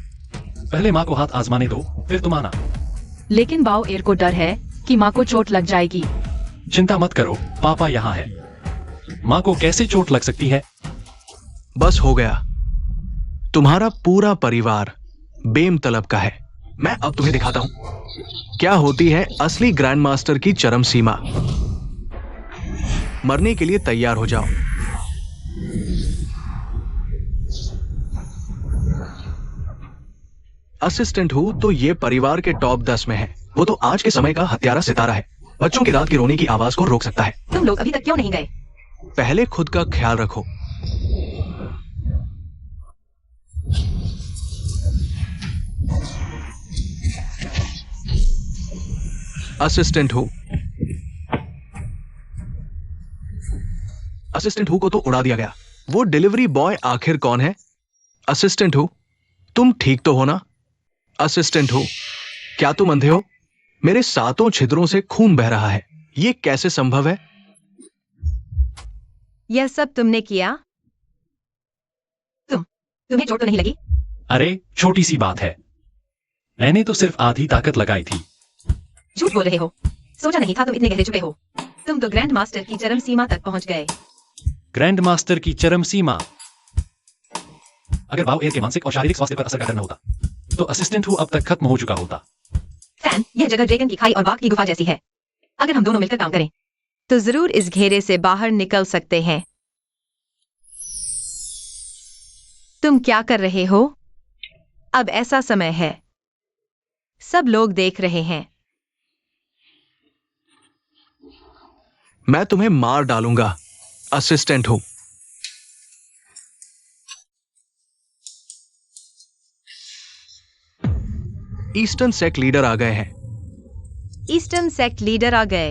पहले माँ को हाथ आजमाने दो, फिर तुम आना। लेकिन बाओ एयर को डर है कि माँ को चोट लग जाएगी। चिंता मत करो, पापा यहाँ है। माँ को कैसे चोट लग सकती है? बस हो गया, तुम्हारा पूरा परिवार बेम तलब का है। मैं अब तुम्हें दिखाता हूं क्या होती है असली ग्रैंड मास्टर की चरम सीमा। मरने के लिए तैयार हो जाओ। असिस्टेंट हूं तो ये परिवार के टॉप 10 में है। वो तो आज के समय का हत्यारा सितारा है, बच्चों की रात की रोने की आवाज को रोक सकता है। तुम लोग अभी तक क्यों नहीं गए? पहले खुद का ख्याल रखो। असिस्टेंट हूं को तो उड़ा दिया गया। वो डिलीवरी बॉय आखिर कौन है? असिस्टेंट हूं, तुम ठीक तो हो ना? असिस्टेंट हूं, क्या तुम अंधे हो? मेरे 7 छिद्रों से खून बह रहा है, ये कैसे संभव है? यह सब तुमने किया? तुम्हें चोट तो नहीं लगी? अरे छोटी सी बात है, मैंने तो सिर्फ आधी ताकत लगाई थी। झूठ बोल रहे हो, सोचा नहीं था तुम इतने गहरे चुके हो। तुम तो ग्रैंड मास्टर की चरम सीमा तक पहुंच गए। ग्रैंड मास्टर की चरम सीमा? अगर बाओ एयर के मानसिक और शारीरिक स्वास्थ्य पर असर करना होता तो असिस्टेंट हूं अब तक खत्म हो चुका होता। फैन, यह जगह ड्रैगन की खाई और बाघ की गुफा जैसी है। अगर हम दोनों मिलकर काम करें तो जरूर इस घेरे से बाहर निकल सकते हैं। तुम क्या कर रहे हो? अब ऐसा समय है, सब लोग देख रहे हैं। मैं तुम्हें मार डालूंगा, असिस्टेंट हूं। ईस्टर्न सेक्ट लीडर आ गए हैं। ईस्टर्न सेक्ट लीडर आ गए।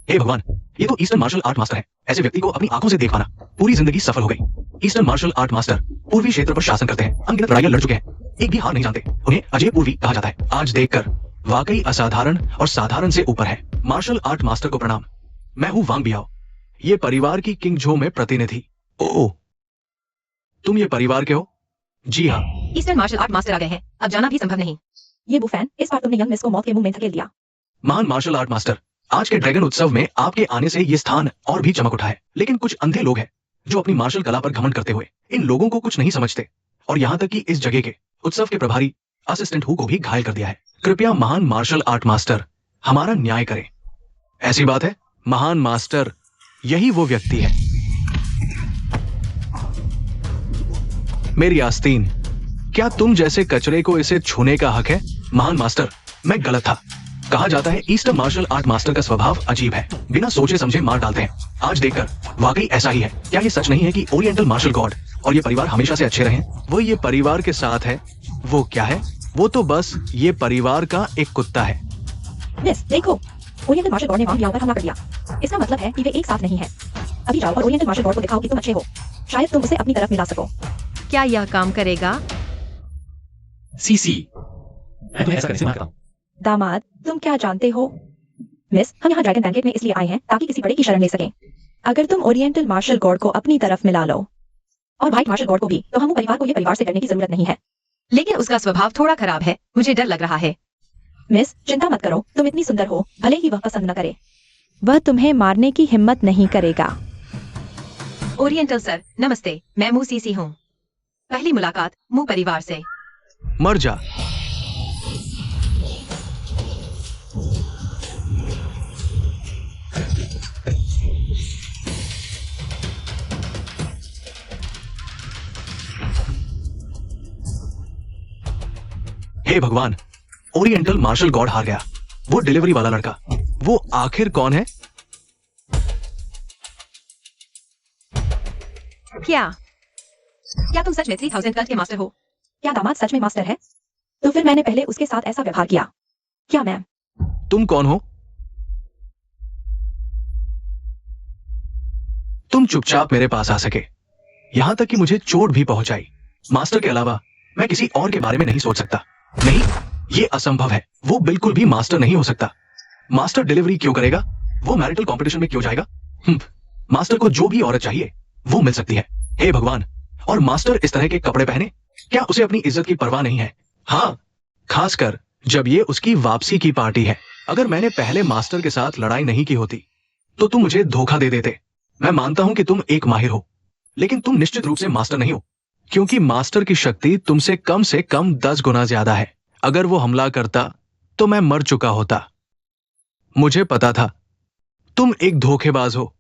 हे भगवान, ये तो ईस्टर्न मार्शल आर्ट मास्टर है। ऐसे व्यक्ति को अपनी आंखों से देख पाना पूरी जिंदगी सफल हो गई। ईस्टर्न मार्शल आर्ट मास्टर पूर्वी क्षेत्र पर शासन करते हैं, अनगिनत लड़ाइयां लड़ चुके हैं, एक भी हार नहीं जानते। उन्हें अजय पूर्वी कहा जाता है। आज देखकर वाकई असाधारण और साधारण से ऊपर है। मार्शल आर्ट मास्टर को प्रणाम। मैं हूं वांग बियाओ, ये परिवार की किंग झो में प्रतिनिधि। ओह, तुम ये परिवार के हो? जी हाँ। ईस्टर्न मार्शल आर्ट मास्टर आ गए हैं, अब जाना भी संभव नहीं। ये बुफैन, इस बार तुमने यंग मिस को मौत के मुंह में धकेल दिया। महान मार्शल आर्ट मास्टर, आज के ड्रैगन उत्सव में आपके आने से ये स्थान और भी चमक उठा है। लेकिन कुछ अंधे लोग हैं जो अपनी मार्शल कला पर घमंड करते हुए इन लोगों को कुछ नहीं समझते, और यहाँ तक कि इस जगह के उत्सव के प्रभारी असिस्टेंट हु को भी घायल कर दिया है। कृपया महान मार्शल आर्ट मास्टर हमारा न्याय करें। ऐसी बात है, महान मास्टर यही वो व्यक्ति है। मेरी आस्तीन, क्या तुम जैसे कचरे को इसे छूने का हक है? महान मास्टर, मैं गलत था। कहा जाता है ईस्टर्न मार्शल आर्ट मास्टर का स्वभाव अजीब है, बिना सोचे समझे मार डालते हैं। आज देखकर वाकई ऐसा ही है। क्या ये सच नहीं है कि ओरिएंटल मार्शल गॉड और ये परिवार हमेशा से अच्छे रहे? वो ये परिवार के साथ है। वो क्या है? वो तो बस ये परिवार का एक कुत्ता है। मिस देखो, ओरिएंटल मार्शल गॉड ने वांग याओ पर हमला कर दिया। इसका मतलब है कि वे एक साथ नहीं हैं। अभी जाओ और ओरिएंटल मार्शल गॉड को दिखाओ कि तुम अच्छे हो। शायद तुम उसे अपनी तरफ मिला सको। क्या यह काम करेगा? सीसी, मैं तुम्हें ऐसा करने से मना करता हूँ। दामाद, तुम क्या जानते हो? मिस, हम यहाँ ड्रैगन बैंकेट में इसलिए आए हैं ताकि किसी बड़े की शरण ले सकें। अगर तुम ओरिएंटल मार्शल गॉड को अपनी तरफ मिला लो और व्हाइट मार्शल गॉड को भी, तो हम परिवार को ये परिवार से डरने की जरूरत नहीं है। लेकिन उसका स्वभाव थोड़ा खराब है, मुझे डर लग रहा है। मिस, चिंता मत करो, तुम इतनी सुंदर हो, भले ही वह पसंद न करे। वह तुम्हें मारने की हिम्मत नहीं करेगा। ओरिएंटल सर, नमस्ते, मैं मू सीसी हूँ। पहली मुलाकात मू परिवार से। मर जा। हे भगवान, ओरिएंटल मार्शल गॉड हार गया। वो डिलीवरी वाला लड़का, वो आखिर कौन है? क्या तुम सच में 3000 कल्ट के मास्टर हो? क्या दामाद सच में मास्टर है? तो फिर मैंने पहले उसके साथ ऐसा व्यवहार किया क्या? मैम, तुम कौन हो? तुम चुपचाप मेरे पास आ सके, यहां तक कि मुझे चोट भी पहुंचाई। मास्टर के अलावा मैं किसी और के बारे में नहीं सोच सकता। नहीं, ये असंभव है। वो बिल्कुल भी मास्टर नहीं हो सकता। मास्टर डिलीवरी क्यों करेगा? वो मैरिटल कंपटीशन में क्यों जाएगा? मास्टर को जो भी औरत चाहिए वो मिल सकती है। हे भगवान, और मास्टर इस तरह के कपड़े पहने? क्या उसे अपनी इज्जत की परवाह नहीं है? हाँ, खासकर जब ये उसकी वापसी की पार्टी है। अगर मैंने पहले मास्टर के साथ लड़ाई नहीं की होती तो तुम मुझे धोखा दे देते। मैं मानता हूं कि तुम एक माहिर हो, लेकिन तुम निश्चित रूप से मास्टर नहीं हो, क्योंकि मास्टर की शक्ति तुमसे कम 10 गुना ज्यादा है। अगर वो हमला करता तो मैं मर चुका होता। मुझे पता था तुम एक धोखेबाज हो।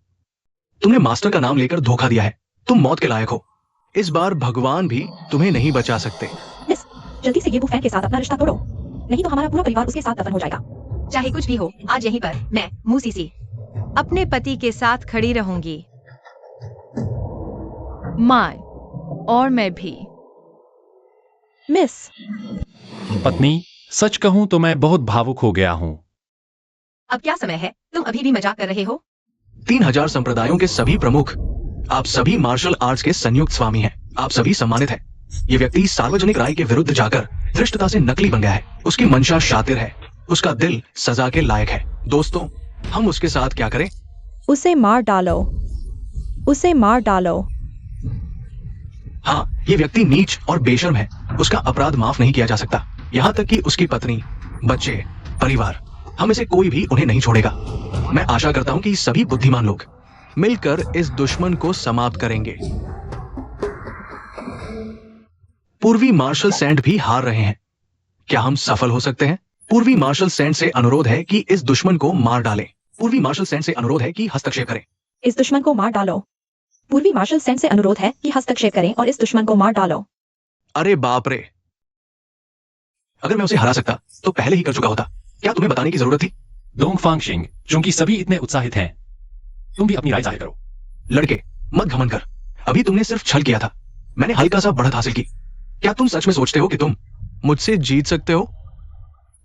तुमने मास्टर का नाम लेकर धोखा दिया है। तुम मौत के लायक हो। इस बार भगवान भी तुम्हें नहीं बचा सकते। मिस, जल्दी से ये वो फैन के साथ अपना रिश्ता तोड़ो, नहीं तो हमारा पूरा परिवार उसके साथ दफन हो जाएगा। चाहे कुछ भी हो, आज यहीं पर मैं मू सीसी अपने पति के साथ खड़ी रहूंगी। माय, और मैं भी। मिस, पत्नी, सच कहूं तो मैं बहुत भावुक हो गया हूं। अब क्या समय है? तुम अभी भी मजाक कर रहे हो? 3000 संप्रदायों के सभी प्रमुख, आप सभी मार्शल आर्ट्स के संयुक्त स्वामी हैं। आप सभी सम्मानित हैं। ये व्यक्ति सार्वजनिक राय के विरुद्ध जाकर धृष्टता से नकली बन गया है। उसकी मंशा शातिर है, उसका दिल सजा के लायक है। दोस्तों, हम उसके साथ क्या करें? उसे मार डालो, उसे मार डालो। हाँ, ये व्यक्ति नीच और बेशर्म है। उसका अपराध माफ नहीं किया जा सकता, यहाँ तक कि उसकी पत्नी, बच्चे, परिवार, हम में से कोई भी उन्हें नहीं छोड़ेगा। मैं आशा करता हूं कि सभी बुद्धिमान लोग मिलकर इस दुश्मन को समाप्त करेंगे। पूर्वी मार्शल सैंड भी हार रहे हैं। क्या हम सफल हो सकते हैं? पूर्वी मार्शल सैंड से अनुरोध है कि इस दुश्मन को मार डालें। पूर्वी मार्शल सैंड से अनुरोध है कि हस्तक्षेप करें। इस दुश्मन को मार डालो। पूर्वी मार्शल सैंड से अनुरोध है कि हस्तक्षेप करें और इस दुश्मन को मार डालो। अरे बाप रे, अगर मैं उसे हरा सकता तो पहले ही कर चुका होता। क्या तुम्हें बताने की जरूरत थी? डोंगफांग शिंग, चूंकि सभी इतने उत्साहित हैं, तुम भी अपनी राय जाहिर करो। लड़के, मत घमंड कर। अभी तुमने सिर्फ छल किया था, मैंने हल्का सा बढ़त हासिल की। क्या तुम सच में सोचते हो कि तुम मुझसे जीत सकते हो?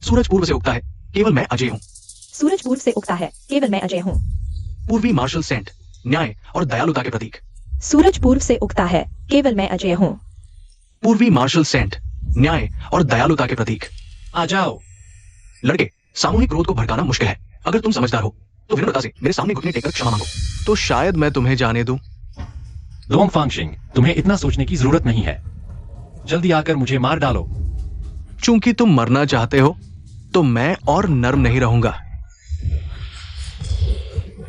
सूरज पूर्व से उगता है, केवल मैं अजय हूं। सूरज पूर्व से उगता है, केवल मैं अजय हूं। पूर्वी मार्शल सैंड, न्याय और दयालुता के प्रतीक। सूरज पूर्व से उगता है, केवल मैं अजय हूं। पूर्वी मार्शल सैंड, न्याय और दयालुता के प्रतीक। आ जाओ। लड़के, सामूहिक क्रोध को भड़काना मुश्किल है। अगर तुम समझदार हो तो विनम्रता से मेरे सामने घुटने टेककर क्षमा मांगो, तो शायद मैं तुम्हें जाने दूं। डोंगफांग शिंग, तुम्हें इतना सोचने की जरूरत नहीं है। जल्दी आकर मुझे मार डालो। चूंकि तुम मरना चाहते हो तो मैं और नर्म नहीं रहूंगा।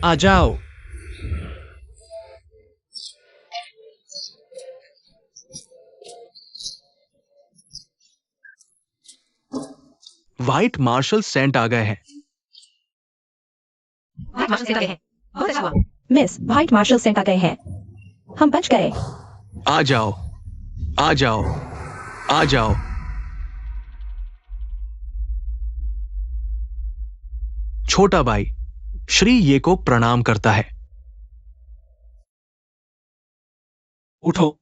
आ जाओ। व्हाइट मार्शल सैंड आ गए हैं। व्हाइट मार्शल सैंड आ गए हैं। बहुत अच्छा हुआ। मिस, व्हाइट मार्शल सैंड आ गए हैं। हम बच गए। आ जाओ। आ जाओ, आ जाओ। छोटा भाई श्री ये को प्रणाम करता है। उठो।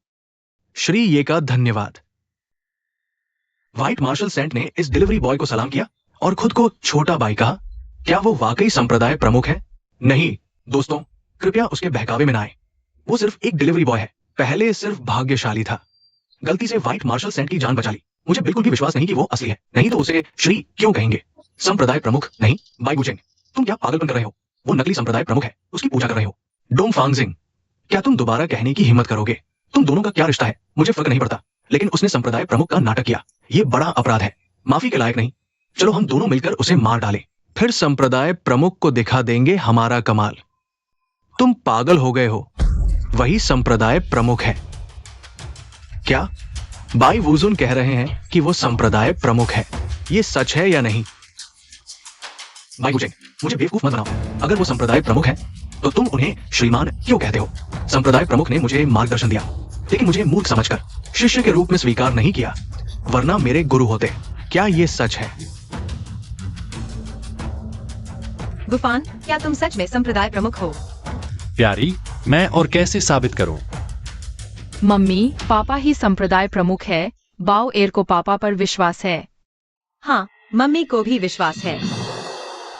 श्री ये का धन्यवाद। व्हाइट मार्शल सेंट ने इस डिलीवरी बॉय को सलाम किया और खुद को छोटा भाई कहा। क्या वो वाकई संप्रदाय प्रमुख है? नहीं दोस्तों, कृपया उसके बहकावे में ना आए। वो सिर्फ एक डिलीवरी बॉय है। पहले सिर्फ भाग्यशाली था, गलती से व्हाइट मार्शल सेंट की जान बचा ली। मुझे बिल्कुल भी विश्वास नहीं कि वो असली है, नहीं तो उसे श्री क्यों कहेंगे? संप्रदाय प्रमुख नहीं, बाई गुचेंग, तुम क्या पागलपन कर रहे हो? वो नकली संप्रदाय प्रमुख है, उसकी पूजा कर रहे हो। डोंगफांगजिंग, क्या तुम दोबारा कहने की हिम्मत करोगे? तुम दोनों का क्या रिश्ता है मुझे फर्क नहीं पड़ता, लेकिन उसने संप्रदाय प्रमुख का नाटक किया। ये बड़ा अपराध है, माफी के लायक नहीं। चलो हम दोनों मिलकर उसे मार डालें, फिर संप्रदाय प्रमुख को दिखा देंगे हमारा कमाल। तुम पागल हो गए हो, वही संप्रदाय प्रमुख है। क्या बाई वुजुन कह रहे हैं कि वो संप्रदाय प्रमुख है? ये सच है या नहीं? बाई वुजेंग, मुझे बेवकूफ मत बनाओ। अगर वो संप्रदाय प्रमुख है तो तुम उन्हें श्रीमान क्यों कहते हो? संप्रदाय प्रमुख ने मुझे मार्गदर्शन दिया, लेकिन मुझे मूर्ख समझकर शिष्य के रूप में स्वीकार नहीं किया, वरना मेरे गुरु होते। क्या ये सच है? गुफान, क्या तुम सच में संप्रदाय प्रमुख हो? प्यारी, मैं और कैसे साबित करूं? मम्मी, पापा ही संप्रदाय प्रमुख है। बाओ एर को पापा पर विश्वास है। हाँ, मम्मी को भी विश्वास है।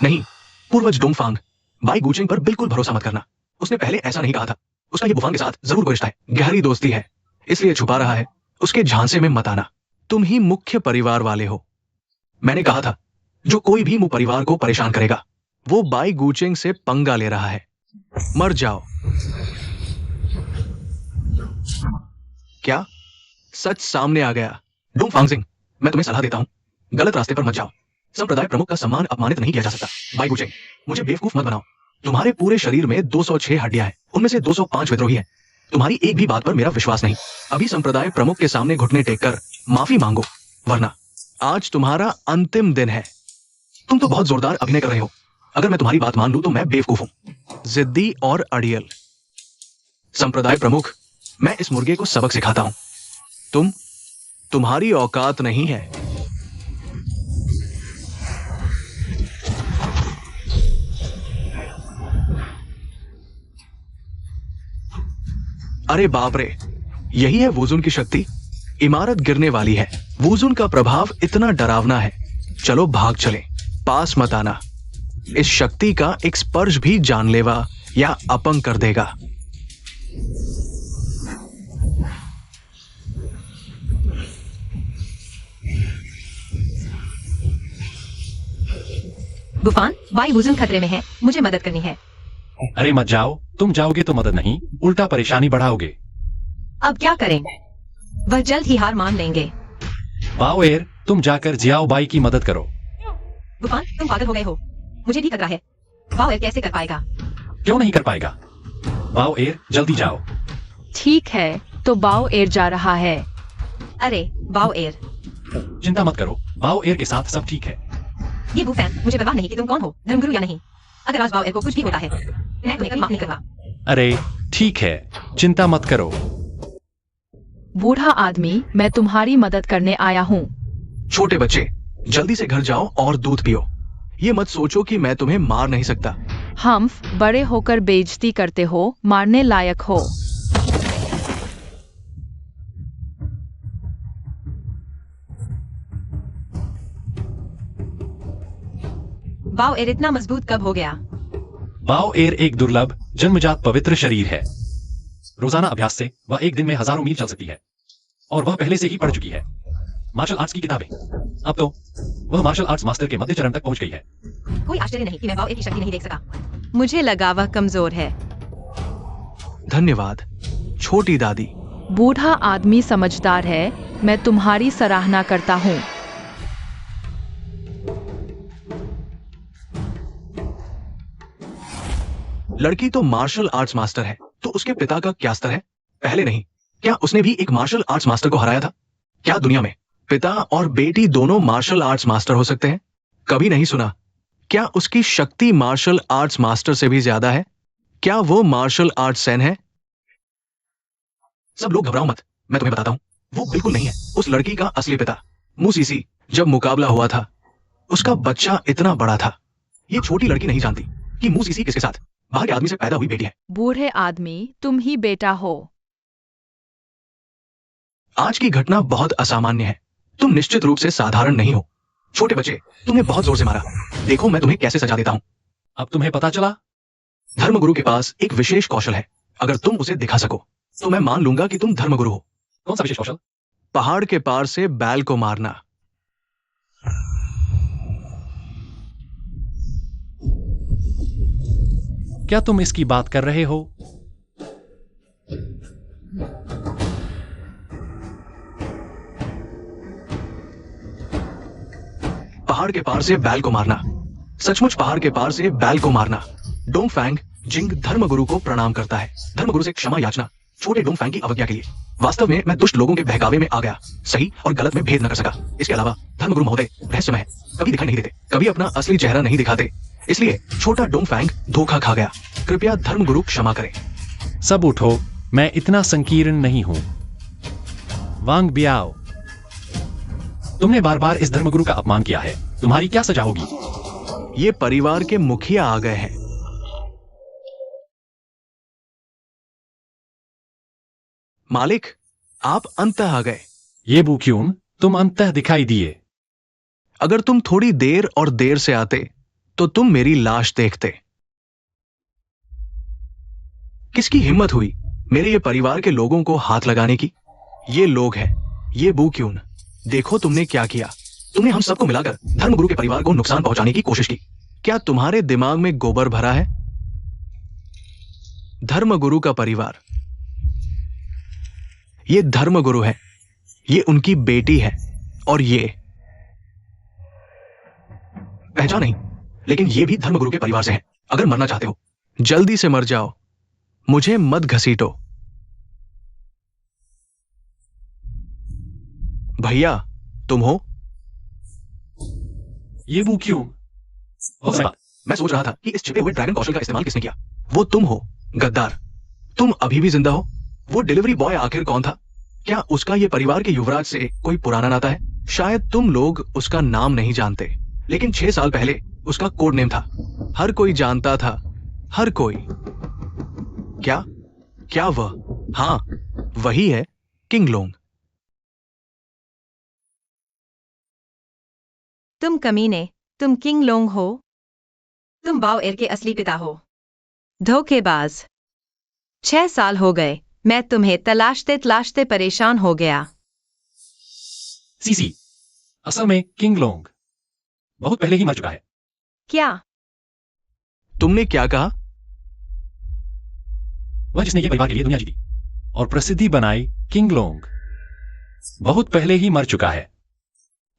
नहीं, पूर्वज डोंगफांग, बाई गुचेंग पर बिल्कुल भरोसा मत करना। उसने पहले ऐसा नहीं कहा था। उसका ये बुफान के साथ जरूर कोई रिश्ता है, गहरी दोस्ती है, इसलिए छुपा रहा है। उसके झांसे में मत आना। तुम ही मुख्य परिवार वाले हो। मैंने कहा था, जो कोई भी मुंह परिवार को परेशान करेगा वो बाई गुचेंग से पंगा ले रहा है। मर जाओ। क्या सच सामने आ गया? डोंगफांगजिंग, मैं तुम्हें सलाह देता हूं, गलत रास्ते पर मत जाओ। संप्रदाय प्रमुख का सम्मान अपमानित नहीं किया जा सकता। बाई गुचेंग, मुझे बेवकूफ मत बनाओ। तुम्हारे पूरे शरीर में 206 हड्डियां हैं, उनमें से 205 विद्रोही हैं। तुम्हारी एक भी बात पर मेरा विश्वास नहीं। अभी संप्रदाय प्रमुख के सामने घुटने टेककर माफी मांगो, वरना आज तुम्हारा अंतिम दिन है। तुम तो बहुत जोरदार अभिनय कर रहे हो। अगर मैं तुम्हारी बात मान लूं तो मैं बेवकूफ हूं, जिद्दी और अड़ियल। संप्रदाय प्रमुख, मैं इस मुर्गे को सबक सिखाता हूं। तुम्हारी औकात नहीं है। अरे बाप रे, यही है वुजुन की शक्ति। इमारत गिरने वाली है। वुजुन का प्रभाव इतना डरावना है। चलो भाग चले, पास मत आना। इस शक्ति का एक स्पर्श भी जानलेवा या अपंग कर देगा। गुफान, बाई वुजुन खतरे में है, मुझे मदद करनी है। अरे मत जाओ, तुम जाओगे तो मदद नहीं, उल्टा परेशानी बढ़ाओगे। अब क्या करें? वह जल्द ही हार मान लेंगे। बाओ एर, तुम जाकर जियाओ बाई की मदद करो। गुफान, तुम पागल हो गए हो। मुझे भी खतरा है। बाओ एर कैसे कर पाएगा? क्यों नहीं कर पाएगा? बाओ एर, जल्दी जाओ। ठीक है, तो बाओ एर जा रहा है। अरे बाओ एर, चिंता मत करो, बाओ एर के साथ सब ठीक है। ये वुफैन, मुझे परवाह नहीं कि तुम कौन हो, धर्मगुरु या नहीं। अगर आज बाओ एर को कुछ भी होता है, मैं तुम्हें कभी माफ नहीं करूंगा। अरे ठीक है, चिंता मत करो। बूढ़ा आदमी, मैं तुम्हारी मदद करने आया हूँ। छोटे बच्चे, जल्दी से घर जाओ और दूध पियो। ये मत सोचो कि मैं तुम्हें मार नहीं सकता। हम बड़े होकर बेइज्जती करते हो, मारने लायक हो। बाओ एर इतना मजबूत कब हो गया? बाओ एर एक दुर्लभ जन्मजात पवित्र शरीर है। रोजाना अभ्यास से वह एक दिन में हजारों मील चल सकती है, और वह पहले से ही पढ़ चुकी है मार्शल आर्ट्स की किताबें। अब तो वह मार्शल आर्ट्स मास्टर के मध्य चरण तक पहुंच गई है। कोई आश्चर्य नहीं कि मैं बाओ एर की शक्ति नहीं देख सका। मुझे लगा वह कमजोर है। धन्यवाद छोटी दादी। बूढ़ा आदमी समझदार है, मैं तुम्हारी सराहना करता हूँ। लड़की तो मार्शल आर्ट्स मास्टर है, तो उसके पिता का क्या स्तर है? पहले नहीं, क्या उसने भी एक मार्शल आर्ट्स मास्टर को हराया था? क्या दुनिया में पिता और बेटी दोनों मार्शल आर्ट्स मास्टर हो सकते हैं? कभी नहीं सुना। क्या उसकी शक्ति मार्शल आर्ट्स मास्टर से भी ज्यादा है? क्या वो मार्शल आर्ट्स सैन है? सब लोग घबराओ मत, मैं तुम्हें बताता हूं। वो बिल्कुल नहीं है उस लड़की का असली पिता। मूसीसी जब मुकाबला हुआ था उसका बच्चा इतना बड़ा था। ये छोटी लड़की नहीं जानती कि मूसीसी किसके साथ बाहर के आदमी से पैदा हुई बेटी है। बूढ़े आदमी, तुम ही बेटा हो। आज की घटना बहुत असामान्य है। तुम निश्चित रूप से साधारण नहीं हो। छोटे बच्चे, तुमने बहुत जोर से मारा। देखो मैं तुम्हें कैसे सजा देता हूं। अब तुम्हें पता चला? धर्मगुरु के पास एक विशेष कौशल है। अगर तुम उसे दिखा सको तो मैं मान लूंगा कि तुम धर्मगुरु हो। कौन सा विशेष कौशल? पहाड़ के पार से बैल को मारना। क्या तुम इसकी बात कर रहे हो? पहाड़ के पार से बैल को मारना, सचमुच पहाड़ के पार से बैल को मारना। डोंगफैंग जिंग धर्मगुरु को प्रणाम करता है। धर्मगुरु से क्षमा याचना छोटे डोंगफैंग की अवज्ञा के लिए। वास्तव में मैं दुष्ट लोगों के बहकावे में आ गया, सही और गलत में भेद न कर सका। इसके अलावा धर्मगुरु महोदय रहस्यमय है, कभी दिखाई नहीं देते, कभी अपना असली चेहरा नहीं दिखाते, इसलिए छोटा डोंगफैंग धोखा खा गया। कृपया धर्मगुरु क्षमा करें। सब उठो, मैं इतना संकीर्ण नहीं हूं। वांग बियाओ, तुमने बार बार इस धर्मगुरु का अपमान किया है, तुम्हारी क्या सजा होगी? ये परिवार के मुखिया आ गए हैं। मालिक, आप अंततः आ गए। ये बुक्यून, तुम अंततः दिखाई दिए। अगर तुम थोड़ी देर और देर से आते तो तुम मेरी लाश देखते। किसकी हिम्मत हुई मेरे ये परिवार के लोगों को हाथ लगाने की? ये लोग हैं, ये बुक्यून। देखो तुमने क्या किया। तुमने हम सबको मिलाकर धर्मगुरु के परिवार को नुकसान पहुंचाने की कोशिश की। क्या तुम्हारे दिमाग में गोबर भरा है? धर्मगुरु का परिवार, ये धर्मगुरु है, ये उनकी बेटी है, और ये पहचान नहीं, लेकिन ये भी धर्मगुरु के परिवार से है। अगर मरना चाहते हो जल्दी से मर जाओ, मुझे मत घसीटो। भैया, तुम हो? ये बुक्यून। मैं सोच रहा था कि इस छिपे हुए ड्रैगन कौशल का इस्तेमाल किसने किया। वो तुम हो, गद्दार। तुम अभी भी जिंदा हो? वो डिलीवरी बॉय आखिर कौन था? क्या उसका ये परिवार के युवराज से कोई पुराना नाता है? शायद तुम लोग उसका नाम नहीं जानते, लेकिन 6 साल पहले उसका कोड नेम था। हर कोई जानता था, हर कोई। क्या वह? हाँ, वही है किंग लोंग। तुम कमीने, तुम किंग लोंग हो? तुम बाओ एर के असली पिता हो? धोखेबाज। 6 साल हो गए, मैं तुम्हें तलाशते तलाशते परेशान हो गया। सीसी, असल में किंग लोंग बहुत पहले ही मर चुका है। क्या? तुमने क्या कहा? वह जिसने ये परिवार के लिए दुनिया जीती और प्रसिद्धि बनाई, किंग लोंग बहुत पहले ही मर चुका है।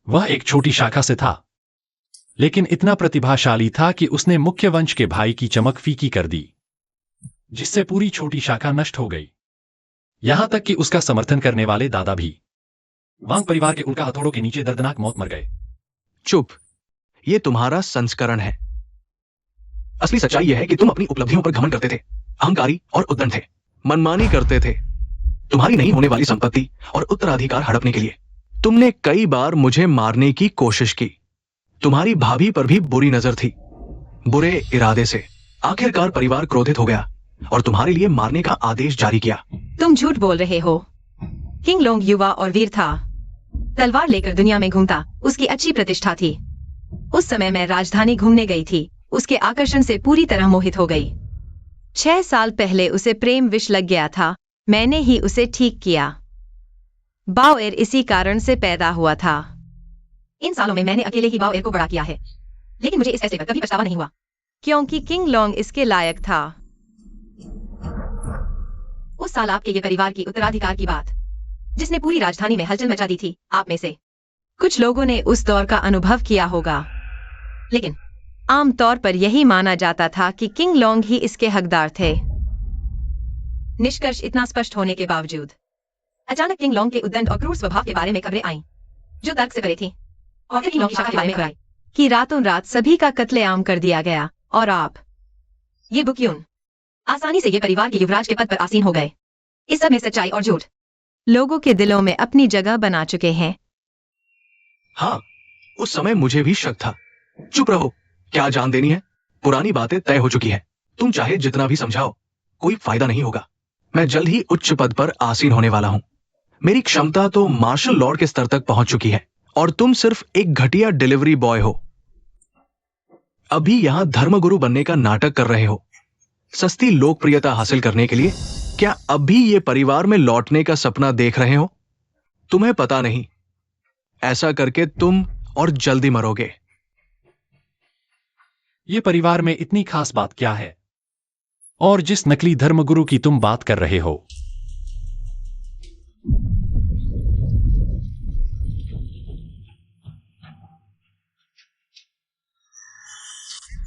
वह एक छोटी शाखा से था, लेकिन इतना प्रतिभाशाली था कि उसने मुख्य वंश के भाई की चमक फीकी कर दी, जिससे पूरी छोटी शाखा नष्ट हो गई। यहां तक कि उसका समर्थन करने वाले दादा भी वांग परिवार के उल्का हथौड़ों के नीचे दर्दनाक मौत मर गए। चुप, ये तुम्हारा संस्करण है। असली सच्चाई यह है कि तुम अपनी उपलब्धियों पर घमंड करते थे, अहंकारी और उद्दंड थे, मनमानी करते थे, तुम्हारी नहीं होने वाली संपत्ति और उत्तराधिकार हड़पने के लिए। तुमने कई बार मुझे मारने की कोशिश की। तुम्हारी भाभी पर भी बुरी नजर थी, बुरे इरादे से। आखिरकार परिवार क्रोधित हो गया और तुम्हारे लिए मारने का आदेश जारी किया। तुम झूठ बोल रहे हो। किंग लोंग युवा और वीर था, तलवार लेकर दुनिया में घूमता, उसकी अच्छी प्रतिष्ठा थी। उस समय मैं राजधानी घूमने गई थी, उसके आकर्षण से पूरी तरह मोहित हो गई। 6 साल पहले उसे प्रेम विष लग गया था, मैंने ही उसे ठीक किया। बाओ एर इसी कारण से पैदा हुआ था। इन सालों में मैंने अकेले ही बाओ एर को बड़ा किया है, लेकिन मुझे इस फैसले पर कभी पछतावा नहीं हुआ, क्योंकि किंग लोंग इसके लायक था। उस साल आपके ये परिवार की उत्तराधिकार की बात, जिसने पूरी राजधानी में हलचल मचा दी थी, आप में से कुछ लोगों ने उस दौर का अनुभव किया होगा, लेकिन आमतौर पर यही माना जाता था कि किंग लोंग ही इसके हकदार थे। निष्कर्ष इतना स्पष्ट होने के बावजूद अचानक किंग लोंग के उद्दंड और क्रूर स्वभाव के बारे में खबरें आईं, जो तर्क से परे थी, और फिर किंग लोंग की शाखा के बारे में खबर आई कि रातों रात सभी का कत्लेआम कर दिया गया, और आप, ये बुक्यून, आसानी से ये परिवार के युवराज के पद पर आसीन हो गए। इस सब में सच्चाई और झूठ लोगों के दिलों में अपनी जगह बना चुके हैं। हाँ, उस समय मुझे भी शक था। चुप रहो, क्या जान देनी है? पुरानी बातें तय हो चुकी है। तुम चाहे जितना भी समझाओ, कोई फायदा नहीं होगा। मैं जल्द ही उच्च पद पर आसीन होने वाला हूं। मेरी क्षमता तो मार्शल लॉर्ड के स्तर तक पहुंच चुकी है और तुम सिर्फ एक घटिया डिलीवरी बॉय हो। अभी यहां धर्मगुरु बनने का नाटक कर रहे हो, सस्ती लोकप्रियता हासिल करने के लिए। क्या अभी ये परिवार में लौटने का सपना देख रहे हो? तुम्हें पता नहीं, ऐसा करके तुम और जल्दी मरोगे। ये परिवार में इतनी खास बात क्या है? और जिस नकली धर्मगुरु की तुम बात कर रहे हो,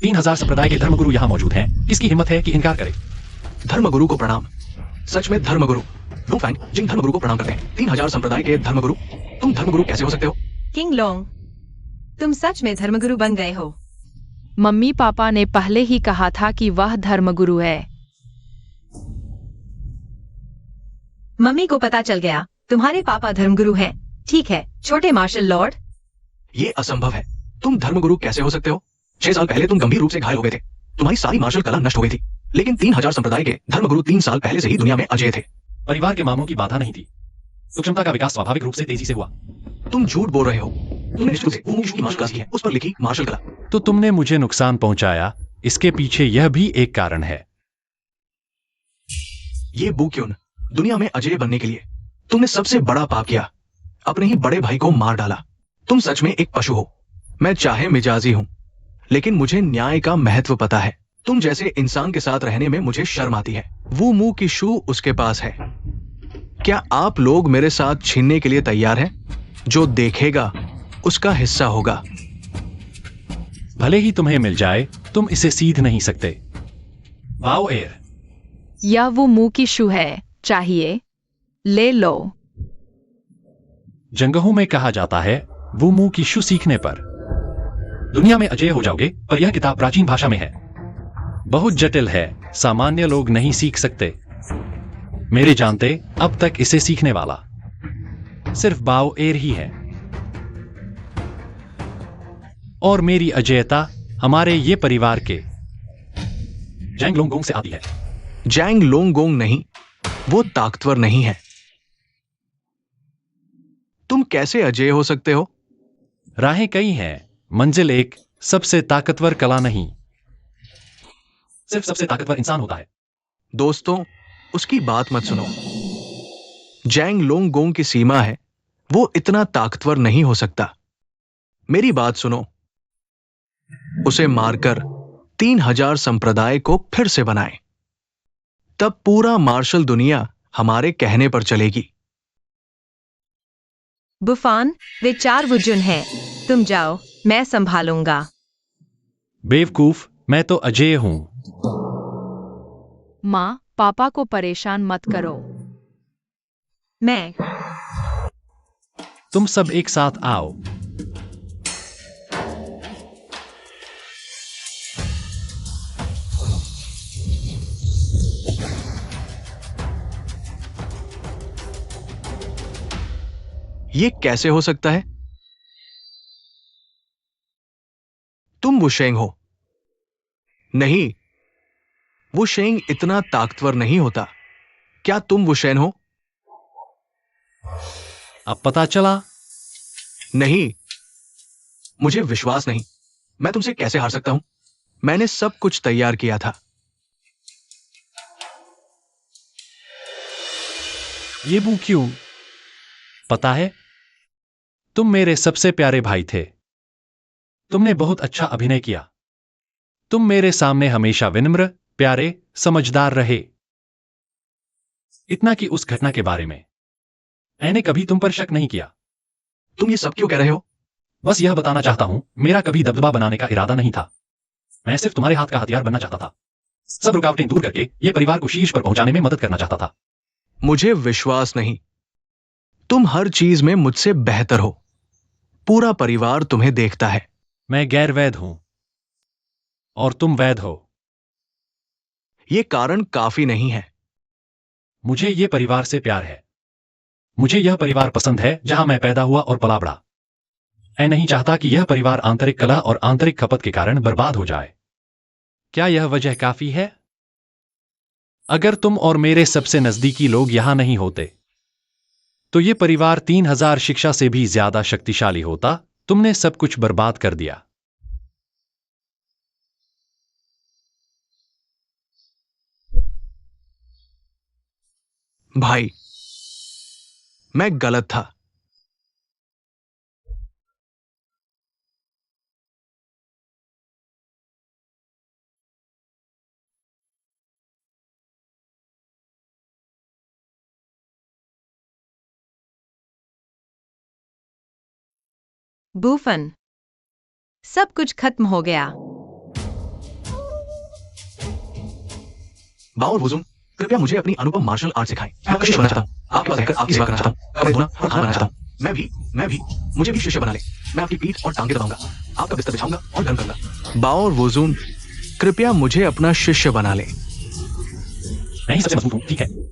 तीन 3000 संप्रदाय के धर्मगुरु यहां मौजूद हैं। किसकी हिम्मत है कि इनकार करे? धर्मगुरु को प्रणाम। सच में धर्मगुरु लुंगफैंग जिन धर्मगुरु को प्रणाम करते हैं। 3000 संप्रदाय के धर्मगुरु। तुम धर्मगुरु कैसे हो सकते हो? किंग लोंग, तुम सच में धर्मगुरु बन गए हो। मम्मी पापा ने पहले ही कहा था कि वह धर्मगुरु है। मम्मी को पता चल गया तुम्हारे पापा धर्मगुरु हैं। ठीक है छोटे मार्शल लॉर्ड। ये असंभव है। तुम धर्मगुरु कैसे हो सकते हो? 6 साल पहले तुम गंभीर रूप से घायल हो गए थे। तुम्हारी सारी मार्शल कला नष्ट हो गई थी। लेकिन 3000 संप्रदाय के धर्मगुरु 3 साल पहले से ही दुनिया में अजय थे। परिवार के मामलों की बाधा नहीं थी, तो क्षमता का विकास स्वाभाविक रूप से तेजी से हुआ। तुम झूठ बोल रहे हो। तुमने निश्चित रूप से वो की मार्शल क्लास की है, उस पर लिखी मार्शल कला। तो तुमने मुझे नुकसान पहुंचाया, इसके पीछे यह भी एक कारण है। ये बुक्यून दुनिया में अजय बनने के लिए तुमने सबसे बड़ा पाप किया। अपने ही बड़े भाई को मार डाला। तुम सच में एक पशु हो। मैं चाहे मिजाजी हूं, लेकिन मुझे न्याय का महत्व पता है। तुम जैसे इंसान के साथ रहने में मुझे शर्म आती है। वो मुंह की शू उसके पास है। क्या आप लोग मेरे साथ छीनने के लिए तैयार हैं? जो देखेगा उसका हिस्सा होगा। भले ही तुम्हें मिल जाए, तुम इसे सीध नहीं सकते। वाओ एयर, यह वो मुंह की शू है। चाहिए ले लो। जंगहों में कहा जाता है वो मुंह की शू सीखने पर दुनिया में अजय हो जाओगे। पर यह किताब प्राचीन भाषा में है, बहुत जटिल है, सामान्य लोग नहीं सीख सकते। मेरे जानते अब तक इसे सीखने वाला सिर्फ बाओ एर ही है। और मेरी अजयता हमारे ये परिवार के जैंग लोंगोंग से आती है। जैंग लोंगोंग नहीं, वो ताकतवर नहीं है। तुम कैसे अजय हो सकते हो? राहें कई हैं, मंजिल एक। सबसे ताकतवर कला नहीं, सिर्फ सबसे ताकतवर इंसान होता है। दोस्तों, उसकी बात मत सुनो। जैंग लोंगोंग की सीमा है, वो इतना ताकतवर नहीं हो सकता। मेरी बात सुनो। उसे मारकर 3000 संप्रदाय को फिर से बनाए, तब पूरा मार्शल दुनिया हमारे कहने पर चलेगी। बुफान, वे 4 वुजुन हैं। तुम जाओ, मैं संभालूंगा। बेवकूफ, मैं तो अजय हूं। माँ पापा को परेशान मत करो। मैं तुम सब एक साथ आओ। ये कैसे हो सकता है? तुम वुशेंग हो। नहीं, वुशेंग इतना ताकतवर नहीं होता। क्या तुम वुशेन हो? अब पता चला। नहीं, मुझे विश्वास नहीं। मैं तुमसे कैसे हार सकता हूं? मैंने सब कुछ तैयार किया था। ये बू क्यों? पता है, तुम मेरे सबसे प्यारे भाई थे। तुमने बहुत अच्छा अभिनय किया। तुम मेरे सामने हमेशा विनम्र, प्यारे, समझदार रहे। इतना कि उस घटना के बारे में मैंने कभी तुम पर शक नहीं किया। तुम ये सब क्यों कह रहे हो? बस यह बताना चाहता हूं, मेरा कभी दबदबा बनाने का इरादा नहीं था। मैं सिर्फ तुम्हारे हाथ का हथियार बनना चाहता था। सब रुकावटें दूर करके ये परिवार को शीर्ष पर पहुंचाने में मदद करना चाहता था। मुझे विश्वास नहीं। तुम हर चीज में मुझसे बेहतर हो। पूरा परिवार तुम्हें देखता है। मैं गैर वैध हूं और तुम वैध हो। ये कारण काफी नहीं है। मुझे ये परिवार से प्यार है। मुझे यह परिवार पसंद है जहां मैं पैदा हुआ और पला बड़ा। मैं नहीं चाहता कि यह परिवार आंतरिक कलह और आंतरिक खपत के कारण बर्बाद हो जाए। क्या यह वजह काफी है? अगर तुम और मेरे सबसे नजदीकी लोग यहां नहीं होते तो यह परिवार 3000 शिक्षा से भी ज्यादा शक्तिशाली होता। तुमने सब कुछ बर्बाद कर दिया। भाई, मैं गलत था। बूफन, सब कुछ खत्म हो गया। बाओ और वुजुन, कृपया मुझे अपनी अनुपम मार्शल आर्ट सिखाएं। मैं आपका शिष्य बनना चाहता हूँ। आपके पास रहकर आपकी सेवा करना चाहता हूँ। कपड़े धोना और खाना बनाना चाहता हूँ। मैं भी, मुझे भी शिष्य बना ले। मैं आपकी पीठ और टांगे दबाऊंगा, आपका बिस्तर बिछाऊंगा और गर्म करूंगा। बाओ और वुजुन, कृपया मुझे अपना शिष्य बना ले। मैं ही सबसे मजबूत हूं, ठीक है?